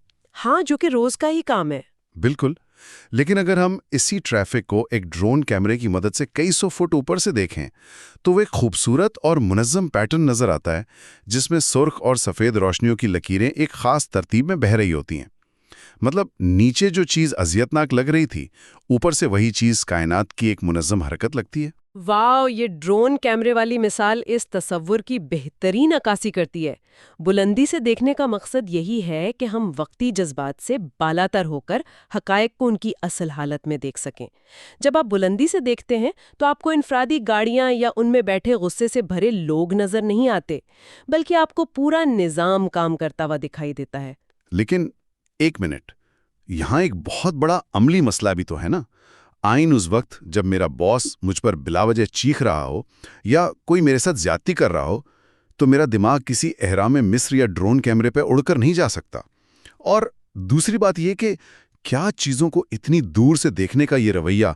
ہاں، جو کہ روز کا ہی کام ہے۔ بالکل، لیکن اگر ہم اسی ٹریفک کو ایک ڈرون کیمرے کی مدد سے کئی سو فٹ اوپر سے دیکھیں تو وہ ایک خوبصورت اور منظم پیٹرن نظر آتا ہے، جس میں سرخ اور سفید روشنیوں کی لکیریں ایک خاص ترتیب میں بہہ رہی ہوتی ہیں۔ مطلب نیچے جو چیز اذیتناک لگ رہی تھی، اوپر سے وہی چیز کائنات کی ایک منظم حرکت لگتی ہے۔ واو، یہ ڈرون کیمرے والی مثال اس تصور کی بہترین عکاسی کرتی ہے۔ بلندی سے دیکھنے کا مقصد یہی ہے کہ ہم وقتی جذبات سے بالاتر ہو کر حقائق کو ان کی اصل حالت میں دیکھ سکیں۔ جب آپ بلندی سے دیکھتے ہیں تو آپ کو انفرادی گاڑیاں یا ان میں بیٹھے غصے سے بھرے لوگ نظر نہیں آتے، بلکہ آپ کو پورا نظام کام کرتا ہوا دکھائی دیتا ہے۔ لیکن ایک منٹ، یہاں ایک بہت بڑا عملی مسئلہ بھی تو ہے نا۔ آئین اس وقت جب میرا باس مجھ پر بلا وجہ چیخ رہا ہو یا کوئی میرے ساتھ زیادتی کر رہا ہو تو میرا دماغ کسی اہرام مصر یا ڈرون کیمرے پہ اڑ کر نہیں جا سکتا۔ اور دوسری بات یہ کہ کیا چیزوں کو اتنی دور سے دیکھنے کا یہ رویہ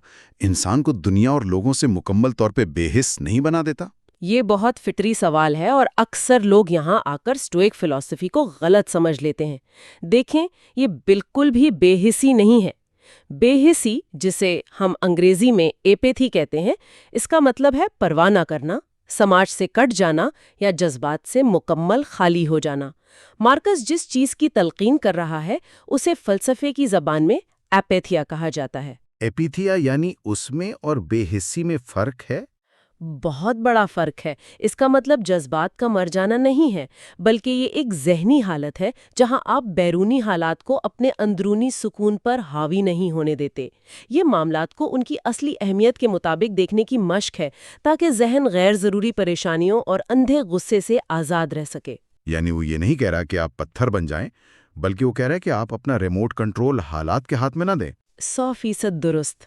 انسان کو دنیا اور لوگوں سے مکمل طور پہ بے حس نہیں بنا دیتا؟ یہ بہت فطری سوال ہے اور اکثر لوگ یہاں آ کر اسٹوئک فلسفی کو غلط سمجھ لیتے ہیں۔ دیکھیں، یہ بالکل بھی بے حسی نہیں ہے۔ بے حسی، جسے ہم انگریزی میں ایپیتھی کہتے ہیں، اس کا مطلب ہے پرواہ نہ کرنا، سماج سے کٹ جانا یا جذبات سے مکمل خالی ہو جانا۔ مارکس جس چیز کی تلقین کر رہا ہے اسے فلسفے کی زبان میں ایپیتھیا کہا جاتا ہے۔ ایپیتھیا یعنی اس میں اور بے حسی میں فرق ہے؟ بہت بڑا فرق ہے۔ اس کا مطلب جذبات کا مر جانا نہیں ہے، بلکہ یہ ایک ذہنی حالت ہے جہاں آپ بیرونی حالات کو اپنے اندرونی سکون پر حاوی نہیں ہونے دیتے۔ یہ معاملات کو ان کی اصلی اہمیت کے مطابق دیکھنے کی مشق ہے تاکہ ذہن غیر ضروری پریشانیوں اور اندھے غصے سے آزاد رہ سکے۔ یعنی وہ یہ نہیں کہہ رہا کہ آپ پتھر بن جائیں، بلکہ وہ کہہ رہا ہے کہ آپ اپنا ریموٹ کنٹرول حالات کے ہاتھ میں نہ دیں۔ 100% درست۔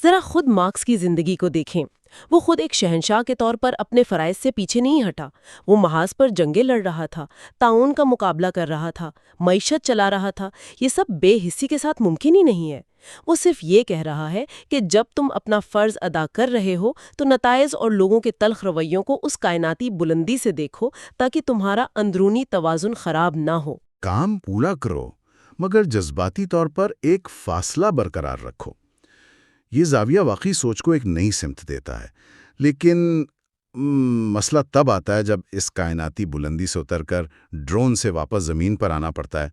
ذرا خود مارکس کی زندگی کو دیکھیں۔ وہ خود ایک شہنشاہ کے طور پر اپنے فرائض سے پیچھے نہیں ہٹا۔ وہ محاذ پر جنگیں لڑ رہا تھا، طاعون کا مقابلہ کر رہا تھا، معیشت چلا رہا تھا۔ یہ سب بے حسی کے ساتھ ممکن ہی نہیں ہے۔ وہ صرف یہ کہہ رہا ہے کہ جب تم اپنا فرض ادا کر رہے ہو تو نتائج اور لوگوں کے تلخ رویوں کو اس کائناتی بلندی سے دیکھو تاکہ تمہارا اندرونی توازن خراب نہ ہو۔ کام پورا کرو مگر جذباتی طور پر ایک فاصلہ برقرار رکھو۔ یہ زاویہ واقعی سوچ کو ایک نئی سمت دیتا ہے، لیکن مسئلہ تب آتا ہے جب اس کائناتی بلندی سے اتر کر ڈرون سے واپس زمین پر آنا پڑتا ہے۔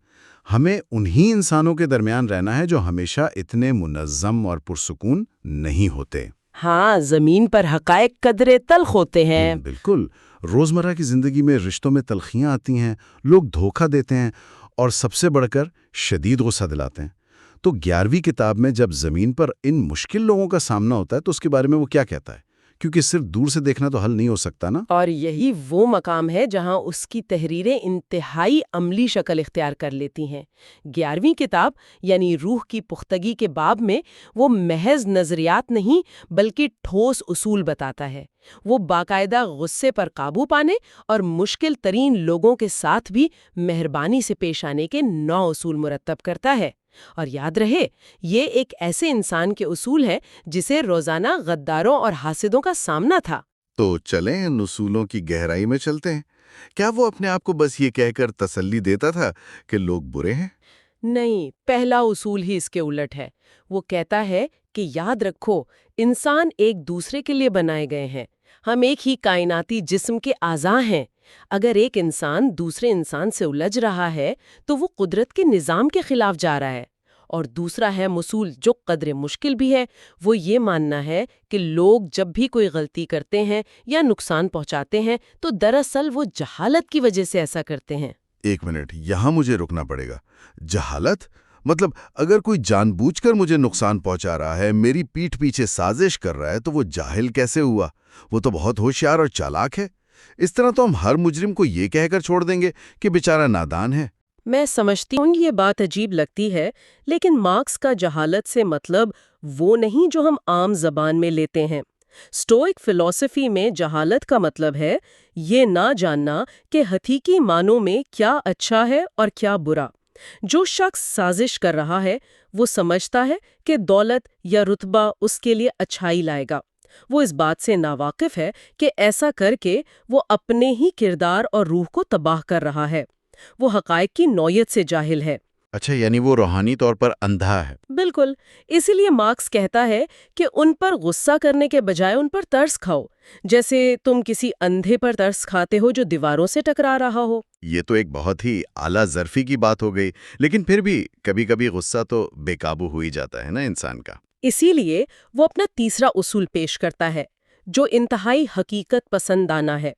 ہمیں انہی انسانوں کے درمیان رہنا ہے جو ہمیشہ اتنے منظم اور پرسکون نہیں ہوتے۔ ہاں، زمین پر حقائق قدرے تلخ ہوتے ہیں۔ بالکل، روزمرہ کی زندگی میں رشتوں میں تلخیاں آتی ہیں، لوگ دھوکہ دیتے ہیں اور سب سے بڑھ کر شدید غصہ دلاتے ہیں۔ تو 11ویں کتاب میں جب زمین پر ان مشکل لوگوں کا سامنا ہوتا ہے تو اس کے بارے میں وہ کیا کہتا ہے؟ کیونکہ صرف دور سے دیکھنا تو حل نہیں ہو سکتا نا۔ اور یہی وہ مقام ہے جہاں اس کی تحریریں انتہائی عملی شکل اختیار کر لیتی ہیں۔ 11ویں کتاب یعنی روح کی پختگی کے باب میں وہ محض نظریات نہیں بلکہ ٹھوس اصول بتاتا ہے۔ وہ باقاعدہ غصے پر قابو پانے اور مشکل ترین لوگوں کے ساتھ بھی مہربانی سے پیش آنے کے 9 اصول مرتب کرتا ہے۔ اور یاد رہے، یہ ایک ایسے انسان کے اصول ہیں جسے روزانہ غداروں اور حاسدوں کا سامنا تھا۔ تو چلیں ان اصولوں کی گہرائی میں چلتے ہیں۔ کیا وہ اپنے آپ کو بس یہ کہہ کر تسلی دیتا تھا کہ لوگ برے ہیں؟ نہیں، پہلا اصول ہی اس کے الٹ ہے۔ وہ کہتا ہے کہ یاد رکھو، انسان ایک دوسرے کے لیے بنائے گئے ہیں۔ ہم ایک ہی کائناتی جسم کے اعضاء ہیں۔ اگر ایک انسان دوسرے انسان سے الجھ رہا ہے تو وہ قدرت کے نظام کے خلاف جا رہا ہے۔ اور دوسرا ہے مصول جو قدر مشکل بھی ہے، وہ یہ ماننا ہے کہ لوگ جب بھی کوئی غلطی کرتے ہیں یا نقصان پہنچاتے ہیں تو دراصل وہ جہالت کی وجہ سے ایسا کرتے ہیں۔ ایک منٹ، یہاں مجھے رکنا پڑے گا۔ جہالت؟ مطلب اگر کوئی جان بوجھ کر مجھے نقصان پہنچا رہا ہے، میری پیٹھ پیچھے سازش کر رہا ہے، تو وہ جاہل کیسے ہوا؟ وہ تو بہت ہوشیار اور چالاک ہے۔ اس طرح تو ہم ہر مجرم کو یہ کہہ کر چھوڑ دیں گے کہ بیچارہ نادان ہے۔ میں سمجھتی ہوں یہ بات عجیب لگتی ہے، لیکن مارکس کا جہالت سے مطلب وہ نہیں جو ہم عام زبان میں لیتے ہیں۔ اسٹوئک فلسفی میں جہالت کا مطلب ہے یہ نہ جاننا کہ حقیقی معنوں میں کیا اچھا ہے اور کیا برا۔ جو شخص سازش کر رہا ہے وہ سمجھتا ہے کہ دولت یا رتبہ اس کے لیے اچھائی لائے گا۔ وہ اس بات سے ناواقف ہے کہ ایسا کر کے وہ اپنے ہی کردار اور روح کو تباہ کر رہا ہے۔ وہ حقائق کی نوعیت سے جاہل ہے۔ اچھا، یعنی وہ روحانی طور پر اندھا ہے۔ بالکل، اسی لیے مارکس کہتا ہے کہ ان پر غصہ کرنے کے بجائے ان پر ترس کھاؤ، جیسے تم کسی اندھے پر ترس کھاتے ہو جو دیواروں سے ٹکرا رہا ہو۔ یہ تو ایک بہت ہی اعلیٰ ظرفی کی بات ہو گئی، لیکن پھر بھی کبھی کبھی غصہ تو بے قابو ہو ہی جاتا ہے نا انسان کا۔ اسی لیے وہ اپنا تیسرا اصول پیش کرتا ہے جو انتہائی حقیقت پسندانہ ہے۔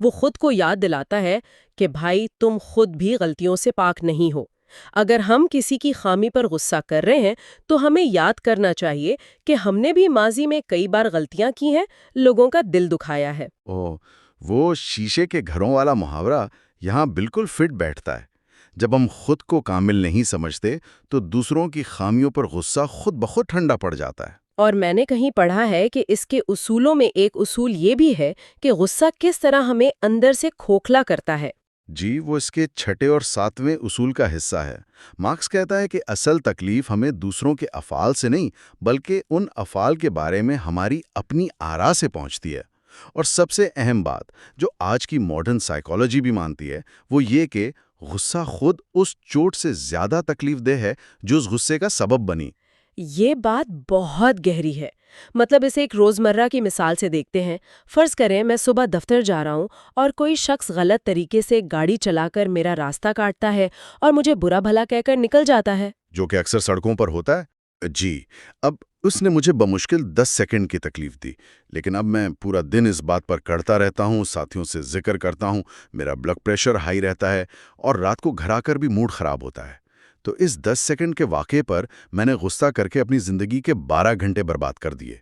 وہ خود کو یاد دلاتا ہے کہ بھائی تم خود بھی غلطیوں سے پاک نہیں ہو۔ اگر ہم کسی کی خامی پر غصہ کر رہے ہیں تو ہمیں یاد کرنا چاہیے کہ ہم نے بھی ماضی میں کئی بار غلطیاں کی ہیں، لوگوں کا دل دکھایا ہے۔ وہ شیشے کے گھروں والا محاورہ یہاں بالکل فٹ بیٹھتا ہے۔ جب ہم خود کو کامل نہیں سمجھتے تو دوسروں کی خامیوں پر غصہ خود بخود ٹھنڈا پڑ جاتا ہے۔ اور میں نے کہیں پڑھا ہے کہ اس کے اصولوں میں ایک اصول یہ بھی ہے کہ غصہ کس طرح ہمیں اندر سے کھوکھلا کرتا ہے۔ جی، وہ اس کے 6 اور 7ویں اصول کا حصہ ہے۔ مارکس کہتا ہے کہ اصل تکلیف ہمیں دوسروں کے افعال سے نہیں بلکہ ان افعال کے بارے میں ہماری اپنی آرا سے پہنچتی ہے۔ اور سب سے اہم بات جو آج کی ماڈرن سائیکالوجی بھی مانتی ہے وہ یہ کہ غصہ خود اس چوٹ سے زیادہ تکلیف دہ ہے جو اس غصے کا سبب بنی۔ یہ بات بہت گہری ہے۔ مطلب اسے ایک روزمرہ کی مثال سے دیکھتے ہیں۔ فرض کریں میں صبح دفتر جا رہا ہوں اور کوئی شخص غلط طریقے سے گاڑی چلا کر میرا راستہ کاٹتا ہے اور مجھے برا بھلا کہہ کر نکل جاتا ہے، جو کہ اکثر سڑکوں پر ہوتا ہے۔ جی، اب اس نے مجھے بمشکل 10 سیکنڈ کی تکلیف دی، لیکن اب میں پورا دن اس بات پر کرتا رہتا ہوں، ساتھیوں سے ذکر کرتا ہوں، میرا بلڈ پریشر ہائی رہتا ہے اور رات کو گھر آ کر بھی موڈ خراب ہوتا ہے۔ تو اس 10 سیکنڈ کے واقعے پر میں نے غصہ کر کے اپنی زندگی کے 12 گھنٹے برباد کر دیے۔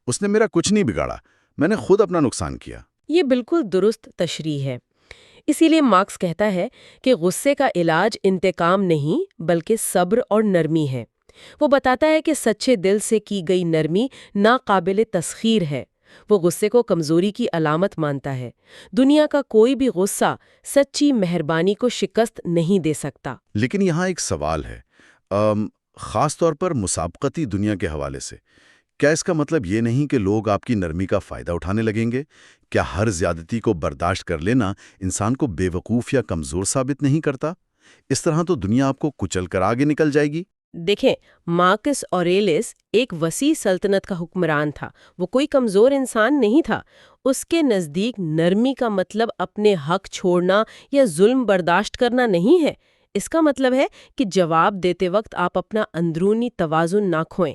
اس نے میرا کچھ نہیں بگاڑا، میں نے خود اپنا نقصان کیا۔ یہ بالکل درست تشریح ہے۔ اسی لیے مارکس کہتا ہے کہ غصے کا علاج انتقام نہیں بلکہ صبر اور نرمی ہے۔ وہ بتاتا ہے کہ سچے دل سے کی گئی نرمی ناقابل تسخیر ہے۔ وہ غصے کو کمزوری کی علامت مانتا ہے۔ دنیا کا کوئی بھی غصہ سچی مہربانی کو شکست نہیں دے سکتا۔ لیکن یہاں ایک سوال ہے، خاص طور پر مسابقتی دنیا کے حوالے سے۔ کیا اس کا مطلب یہ نہیں کہ لوگ آپ کی نرمی کا فائدہ اٹھانے لگیں گے؟ کیا ہر زیادتی کو برداشت کر لینا انسان کو بے وقوف یا کمزور ثابت نہیں کرتا؟ اس طرح تو دنیا آپ کو کچل کر آگے نکل جائے گی۔ دیکھیں، مارکس اوریلس ایک وسیع سلطنت کا حکمران تھا۔ وہ کوئی کمزور انسان نہیں تھا۔ اس کے نزدیک نرمی کا مطلب اپنے حق چھوڑنا یا ظلم برداشت کرنا نہیں ہے۔ اس کا مطلب ہے کہ جواب دیتے وقت آپ اپنا اندرونی توازن نہ کھوئیں۔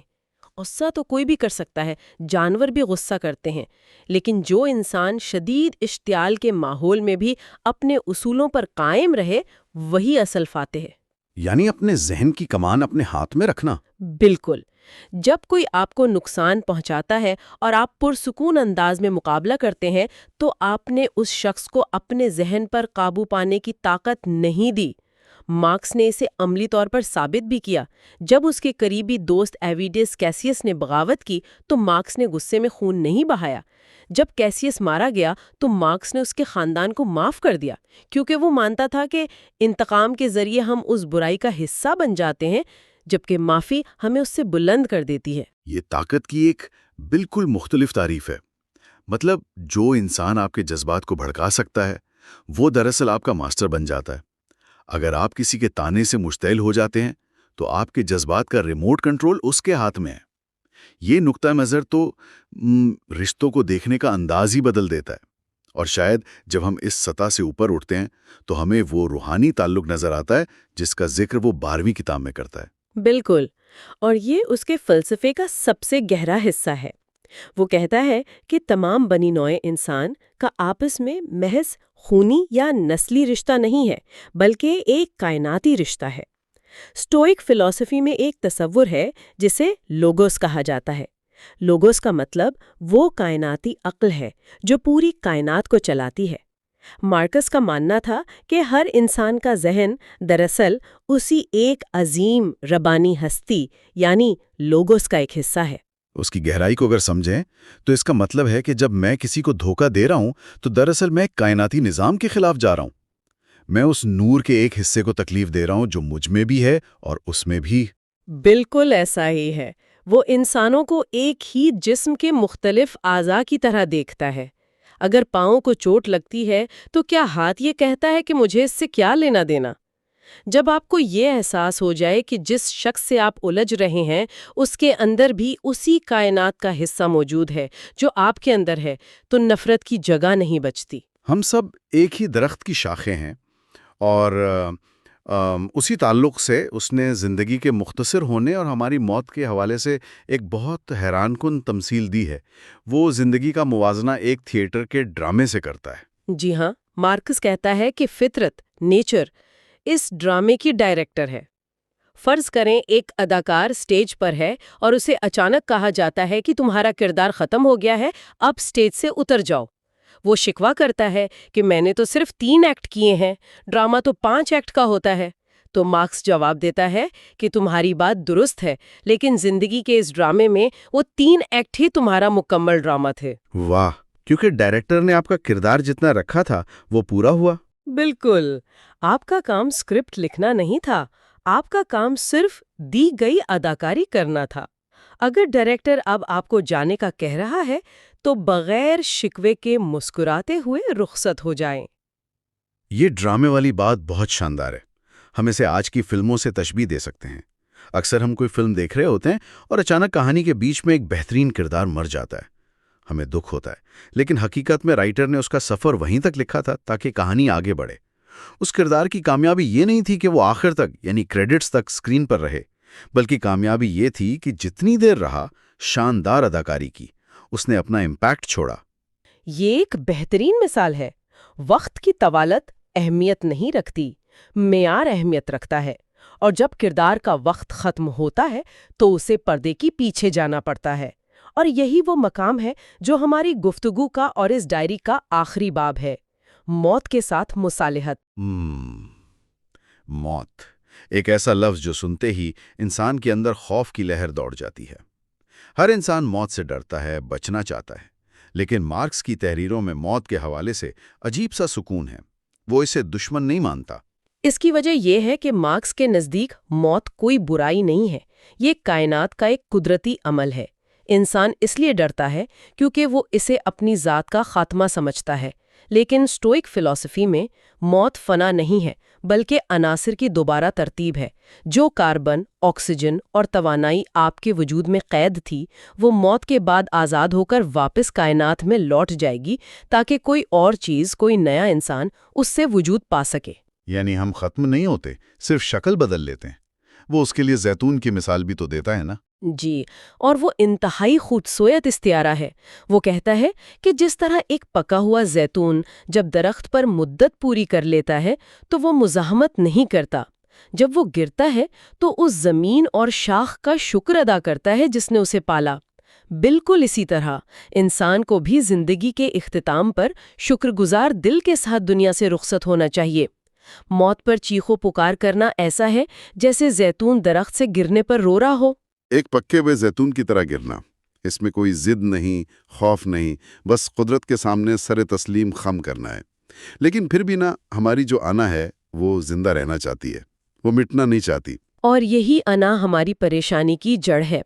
غصہ تو کوئی بھی کر سکتا ہے، جانور بھی غصہ کرتے ہیں، لیکن جو انسان شدید اشتعال کے ماحول میں بھی اپنے اصولوں پر قائم رہے وہی اصل فاتح ہے۔ یعنی اپنے ذہن کی کمان اپنے ہاتھ میں رکھنا۔ بالکل۔ جب کوئی آپ کو نقصان پہنچاتا ہے اور آپ پرسکون انداز میں مقابلہ کرتے ہیں تو آپ نے اس شخص کو اپنے ذہن پر قابو پانے کی طاقت نہیں دی۔ مارکس نے اسے عملی طور پر ثابت بھی کیا۔ جب اس کے قریبی دوست ایویڈس کیسیس نے بغاوت کی تو مارکس نے غصے میں خون نہیں بہایا۔ جب کیسیس مارا گیا تو مارکس نے اس کے خاندان کو معاف کر دیا، کیونکہ وہ مانتا تھا کہ انتقام کے ذریعے ہم اس برائی کا حصہ بن جاتے ہیں، جبکہ معافی ہمیں اس سے بلند کر دیتی ہے۔ یہ طاقت کی ایک بالکل مختلف تعریف ہے۔ مطلب جو انسان آپ کے جذبات کو بھڑکا سکتا ہے وہ دراصل آپ کا ماسٹر بن جاتا ہے۔ اگر آپ کسی کے تانے سے مشتعل ہو جاتے ہیں تو آپ کے جذبات کا ریموٹ کنٹرول اس کے ہاتھ میں ہے۔ یہ نقطہ نظر تو رشتوں کو دیکھنے کا انداز ہی بدل دیتا ہے، اور شاید جب ہم اس سطح سے اوپر اٹھتے ہیں تو ہمیں وہ روحانی تعلق نظر آتا ہے جس کا ذکر وہ 12ویں کتاب میں کرتا ہے۔ بالکل، اور یہ اس کے فلسفے کا سب سے گہرا حصہ ہے۔ وہ کہتا ہے کہ تمام بنی نوع انسان کا آپس میں محض خونی یا نسلی رشتہ نہیں ہے، بلکہ ایک کائناتی رشتہ ہے۔ اسٹوئک فلسفی میں ایک تصور ہے جسے لوگوس کہا جاتا ہے۔ لوگوس کا مطلب وہ کائناتی عقل ہے جو پوری کائنات کو چلاتی ہے۔ مارکس کا ماننا تھا کہ ہر انسان کا ذہن دراصل اسی ایک عظیم ربانی ہستی یعنی لوگوس کا ایک حصہ ہے۔ اس کی گہرائی کو اگر سمجھیں تو اس کا مطلب ہے کہ جب میں کسی کو دھوکہ دے رہا ہوں تو دراصل میں ایک کائناتی نظام کے خلاف جا رہا ہوں۔ میں اس نور کے ایک حصے کو تکلیف دے رہا ہوں جو مجھ میں بھی ہے اور اس میں بھی۔ بالکل ایسا ہی ہے۔ وہ انسانوں کو ایک ہی جسم کے مختلف اعضاء کی طرح دیکھتا ہے۔ اگر پاؤں کو چوٹ لگتی ہے تو کیا ہاتھ یہ کہتا ہے کہ مجھے اس سے کیا لینا دینا؟ جب آپ کو یہ احساس ہو جائے کہ جس شخص سے آپ الجھ رہے ہیں اس کے اندر بھی اسی کائنات کا حصہ موجود ہے جو آپ کے اندر ہے، تو نفرت کی جگہ نہیں بچتی۔ ہم سب ایک ہی درخت کی شاخیں ہیں، اور اسی تعلق سے اس نے زندگی کے مختصر ہونے اور ہماری موت کے حوالے سے ایک بہت حیران کن تمثیل دی ہے۔ وہ زندگی کا موازنہ ایک تھیٹر کے ڈرامے سے کرتا ہے۔ جی ہاں، مارکس کہتا ہے کہ فطرت، نیچر، اس ڈرامے کی ڈائریکٹر ہے۔ فرض کریں ایک اداکار سٹیج پر ہے اور اسے اچانک کہا جاتا ہے کہ تمہارا کردار ختم ہو گیا ہے، اب سٹیج سے اتر جاؤ۔ وہ شکوہ کرتا ہے کہ میں نے تو صرف 3 ایکٹ کیے ہیں، ڈرامہ تو 5 ایکٹ کا ہوتا ہے۔ تو مارکس جواب دیتا ہے کہ تمہاری بات درست ہے، لیکن زندگی کے اس ڈرامے میں وہ 3 ایکٹ ہی تمہارا مکمل ڈرامہ تھے۔ واہ، کیونکہ ڈائریکٹر نے آپ کا کردار جتنا رکھا تھا وہ پورا ہوا۔ بالکل، آپ کا کام سکرپٹ لکھنا نہیں تھا، آپ کا کام صرف دی گئی اداکاری کرنا تھا۔ اگر ڈائریکٹر اب آپ کو جانے کا کہہ رہا ہے تو بغیر شکوے کے مسکراتے ہوئے رخصت ہو جائیں۔ یہ ڈرامے والی بات بہت شاندار ہے۔ ہم اسے آج کی فلموں سے تشبیہ دے سکتے ہیں۔ اکثر ہم کوئی فلم دیکھ رہے ہوتے ہیں اور اچانک کہانی کے بیچ میں ایک بہترین کردار مر جاتا ہے، ہمیں دکھ ہوتا ہے، لیکن حقیقت میں رائٹر نے اس کا سفر وہیں تک لکھا تھا تاکہ کہانی آگے بڑھے۔ اس کردار کی کامیابی یہ نہیں تھی کہ وہ آخر تک یعنی کریڈٹس تک سکرین پر رہے، بلکہ کامیابی یہ تھی کہ جتنی دیر رہا، شاندار اداکاری کی، اس نے اپنا امپیکٹ چھوڑا۔ یہ ایک بہترین مثال ہے۔ وقت کی طوالت اہمیت نہیں رکھتی، معیار اہمیت رکھتا ہے، اور جب کردار کا وقت ختم ہوتا ہے تو اسے پردے کی پیچھے جانا پڑتا ہے۔ اور یہی وہ مقام ہے جو ہماری گفتگو کا اور اس ڈائری کا آخری باب ہے، موت کے ساتھ مصالحت۔ موت، ایک ایسا لفظ جو سنتے ہی انسان کے اندر خوف کی لہر دوڑ جاتی ہے۔ ہر انسان موت سے ڈرتا ہے، بچنا چاہتا ہے، لیکن مارکس کی تحریروں میں موت کے حوالے سے عجیب سا سکون ہے۔ وہ اسے دشمن نہیں مانتا۔ اس کی وجہ یہ ہے کہ مارکس کے نزدیک موت کوئی برائی نہیں ہے، یہ کائنات کا ایک قدرتی عمل ہے۔ انسان اس لیے ڈرتا ہے کیونکہ وہ اسے اپنی ذات کا خاتمہ سمجھتا ہے، لیکن اسٹوئک فلسفی میں موت فنا نہیں ہے بلکہ عناصر کی دوبارہ ترتیب ہے۔ جو کاربن، آکسیجن اور توانائی آپ کے وجود میں قید تھی، وہ موت کے بعد آزاد ہو کر واپس کائنات میں لوٹ جائے گی تاکہ کوئی اور چیز، کوئی نیا انسان اس سے وجود پا سکے۔ یعنی ہم ختم نہیں ہوتے، صرف شکل بدل لیتے ہیں۔ وہ اس کے لیے زیتون کی مثال بھی تو دیتا ہے نا۔ جی، اور وہ انتہائی خوبصورت استعارہ ہے۔ وہ کہتا ہے کہ جس طرح ایک پکا ہوا زیتون جب درخت پر مدت پوری کر لیتا ہے تو وہ مزاحمت نہیں کرتا، جب وہ گرتا ہے تو اس زمین اور شاخ کا شکر ادا کرتا ہے جس نے اسے پالا۔ بالکل اسی طرح انسان کو بھی زندگی کے اختتام پر شکر گزار دل کے ساتھ دنیا سے رخصت ہونا چاہیے۔ موت پر چیخو پکار کرنا ایسا ہے جیسے زیتون درخت سے گرنے پر رو رہا ہو۔ ایک پکے ہوئے زیتون کی طرح گرنا، اس میں کوئی ضد نہیں، خوف نہیں، بس قدرت کے سامنے سر تسلیم خم کرنا ہے۔ لیکن پھر بھی نہ، ہماری جو انا ہے وہ زندہ رہنا چاہتی ہے، وہ مٹنا نہیں چاہتی۔ اور یہی انا ہماری پریشانی کی جڑ ہے۔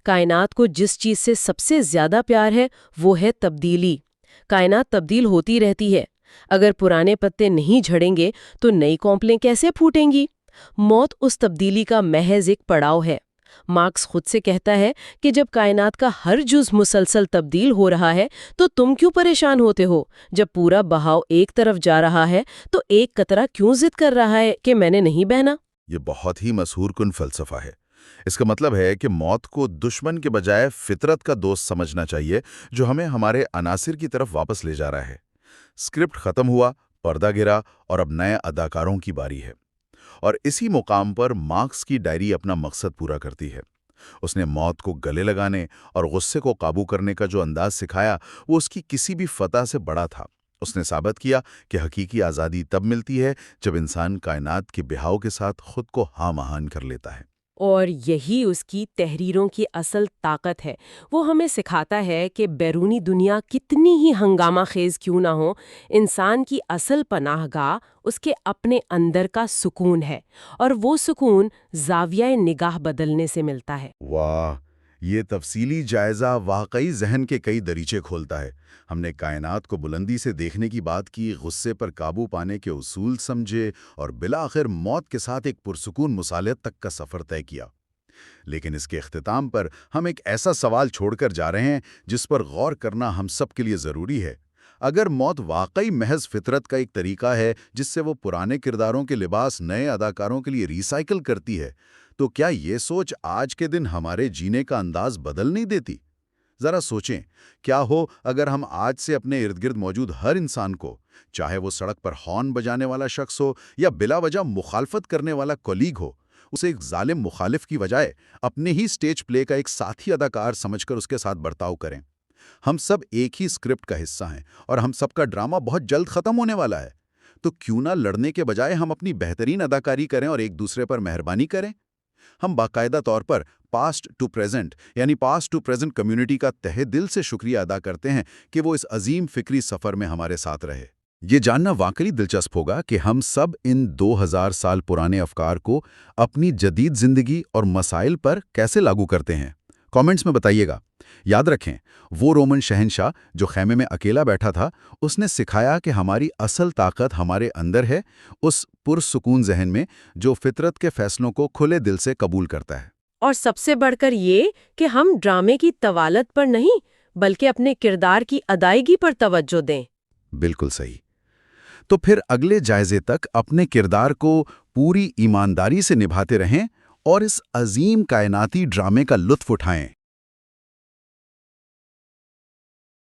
کائنات کو جس چیز سے سب سے زیادہ پیار ہے وہ ہے تبدیلی۔ کائنات تبدیل ہوتی رہتی ہے، اگر پرانے پتے نہیں جھڑیں گے تو نئی کونپلیں کیسے پھوٹیں گی؟ موت اس تبدیلی کا محض ایک پڑاؤ ہے۔ مارکس خود سے کہتا ہے کہ جب کائنات کا ہر جز مسلسل تبدیل ہو رہا ہے تو تم کیوں پریشان ہوتے ہو؟ جب پورا بہاؤ ایک طرف جا رہا ہے تو ایک قطرہ کیوں ضد کر رہا ہے کہ میں نے نہیں بہنا؟ یہ بہت ہی مسحور کن فلسفہ ہے۔ اس کا مطلب ہے کہ موت کو دشمن کے بجائے فطرت کا دوست سمجھنا چاہیے جو ہمیں ہمارے عناصر کی طرف واپس لے جا رہا ہے۔ اسکرپٹ ختم ہوا، پردہ گرا اور اب نئے اداکاروں کی باری ہے۔ اور اسی مقام پر مارکس کی ڈائری اپنا مقصد پورا کرتی ہے۔ اس نے موت کو گلے لگانے اور غصے کو قابو کرنے کا جو انداز سکھایا وہ اس کی کسی بھی فتح سے بڑا تھا۔ اس نے ثابت کیا کہ حقیقی آزادی تب ملتی ہے جب انسان کائنات کے بہاؤ کے ساتھ خود کو ہم آہنگ کر لیتا ہے۔ اور یہی اس کی تحریروں کی اصل طاقت ہے۔ وہ ہمیں سکھاتا ہے کہ بیرونی دنیا کتنی ہی ہنگامہ خیز کیوں نہ ہو، انسان کی اصل پناہ گاہ اس کے اپنے اندر کا سکون ہے، اور وہ سکون زاویہ نگاہ بدلنے سے ملتا ہے۔ واہ، یہ تفصیلی جائزہ واقعی ذہن کے کئی دریچے کھولتا ہے۔ ہم نے کائنات کو بلندی سے دیکھنے کی بات کی، غصے پر قابو پانے کے اصول سمجھے اور بالآخر موت کے ساتھ ایک پرسکون مصالحت تک کا سفر طے کیا۔ لیکن اس کے اختتام پر ہم ایک ایسا سوال چھوڑ کر جا رہے ہیں جس پر غور کرنا ہم سب کے لیے ضروری ہے۔ اگر موت واقعی محض فطرت کا ایک طریقہ ہے جس سے وہ پرانے کرداروں کے لباس نئے اداکاروں کے لیے ریسائیکل کرتی ہے، تو کیا یہ سوچ آج کے دن ہمارے جینے کا انداز بدل نہیں دیتی؟ ذرا سوچیں، کیا ہو اگر ہم آج سے اپنے ارد گرد موجود ہر انسان کو، چاہے وہ سڑک پر ہارن بجانے والا شخص ہو یا بلا وجہ مخالفت کرنے والا کولیگ ہو، اسے ایک ظالم مخالف کی بجائے اپنے ہی سٹیج پلے کا ایک ساتھی اداکار سمجھ کر اس کے ساتھ برتاؤ کریں؟ ہم سب ایک ہی اسکرپٹ کا حصہ ہیں اور ہم سب کا ڈرامہ بہت جلد ختم ہونے والا ہے۔ تو کیوں نہ لڑنے کے بجائے ہم اپنی بہترین اداکاری کریں اور ایک دوسرے پر مہربانی کریں؟ ہم باقاعدہ طور پر پاسٹ ٹو پریزنٹ کمیونٹی کا تہہ دل سے شکریہ ادا کرتے ہیں کہ وہ اس عظیم فکری سفر میں ہمارے ساتھ رہے۔ یہ جاننا واقعی دلچسپ ہوگا کہ ہم سب ان 2000 سال پرانے افکار کو اپنی جدید زندگی اور مسائل پر کیسے لاگو کرتے ہیں۔ کامنٹس میں بتائیے گا۔ یاد رکھیں، وہ رومن شہنشاہ جو خیمے میں اکیلا بیٹھا تھا، اس نے سکھایا کہ ہماری اصل طاقت ہمارے اندر ہے، اس پرسکون ذہن میں جو فطرت کے فیصلوں کو کھلے دل سے قبول کرتا ہے۔ اور سب سے بڑھ کر یہ کہ ہم ڈرامے کی طوالت پر نہیں بلکہ اپنے کردار کی ادائیگی پر توجہ دیں۔ بالکل صحیح۔ تو پھر اگلے جائزے تک اپنے کردار کو پوری ایمانداری سے نبھاتے رہیں اور اس عظیم کائناتی ڈرامے کا لطف اٹھائیں۔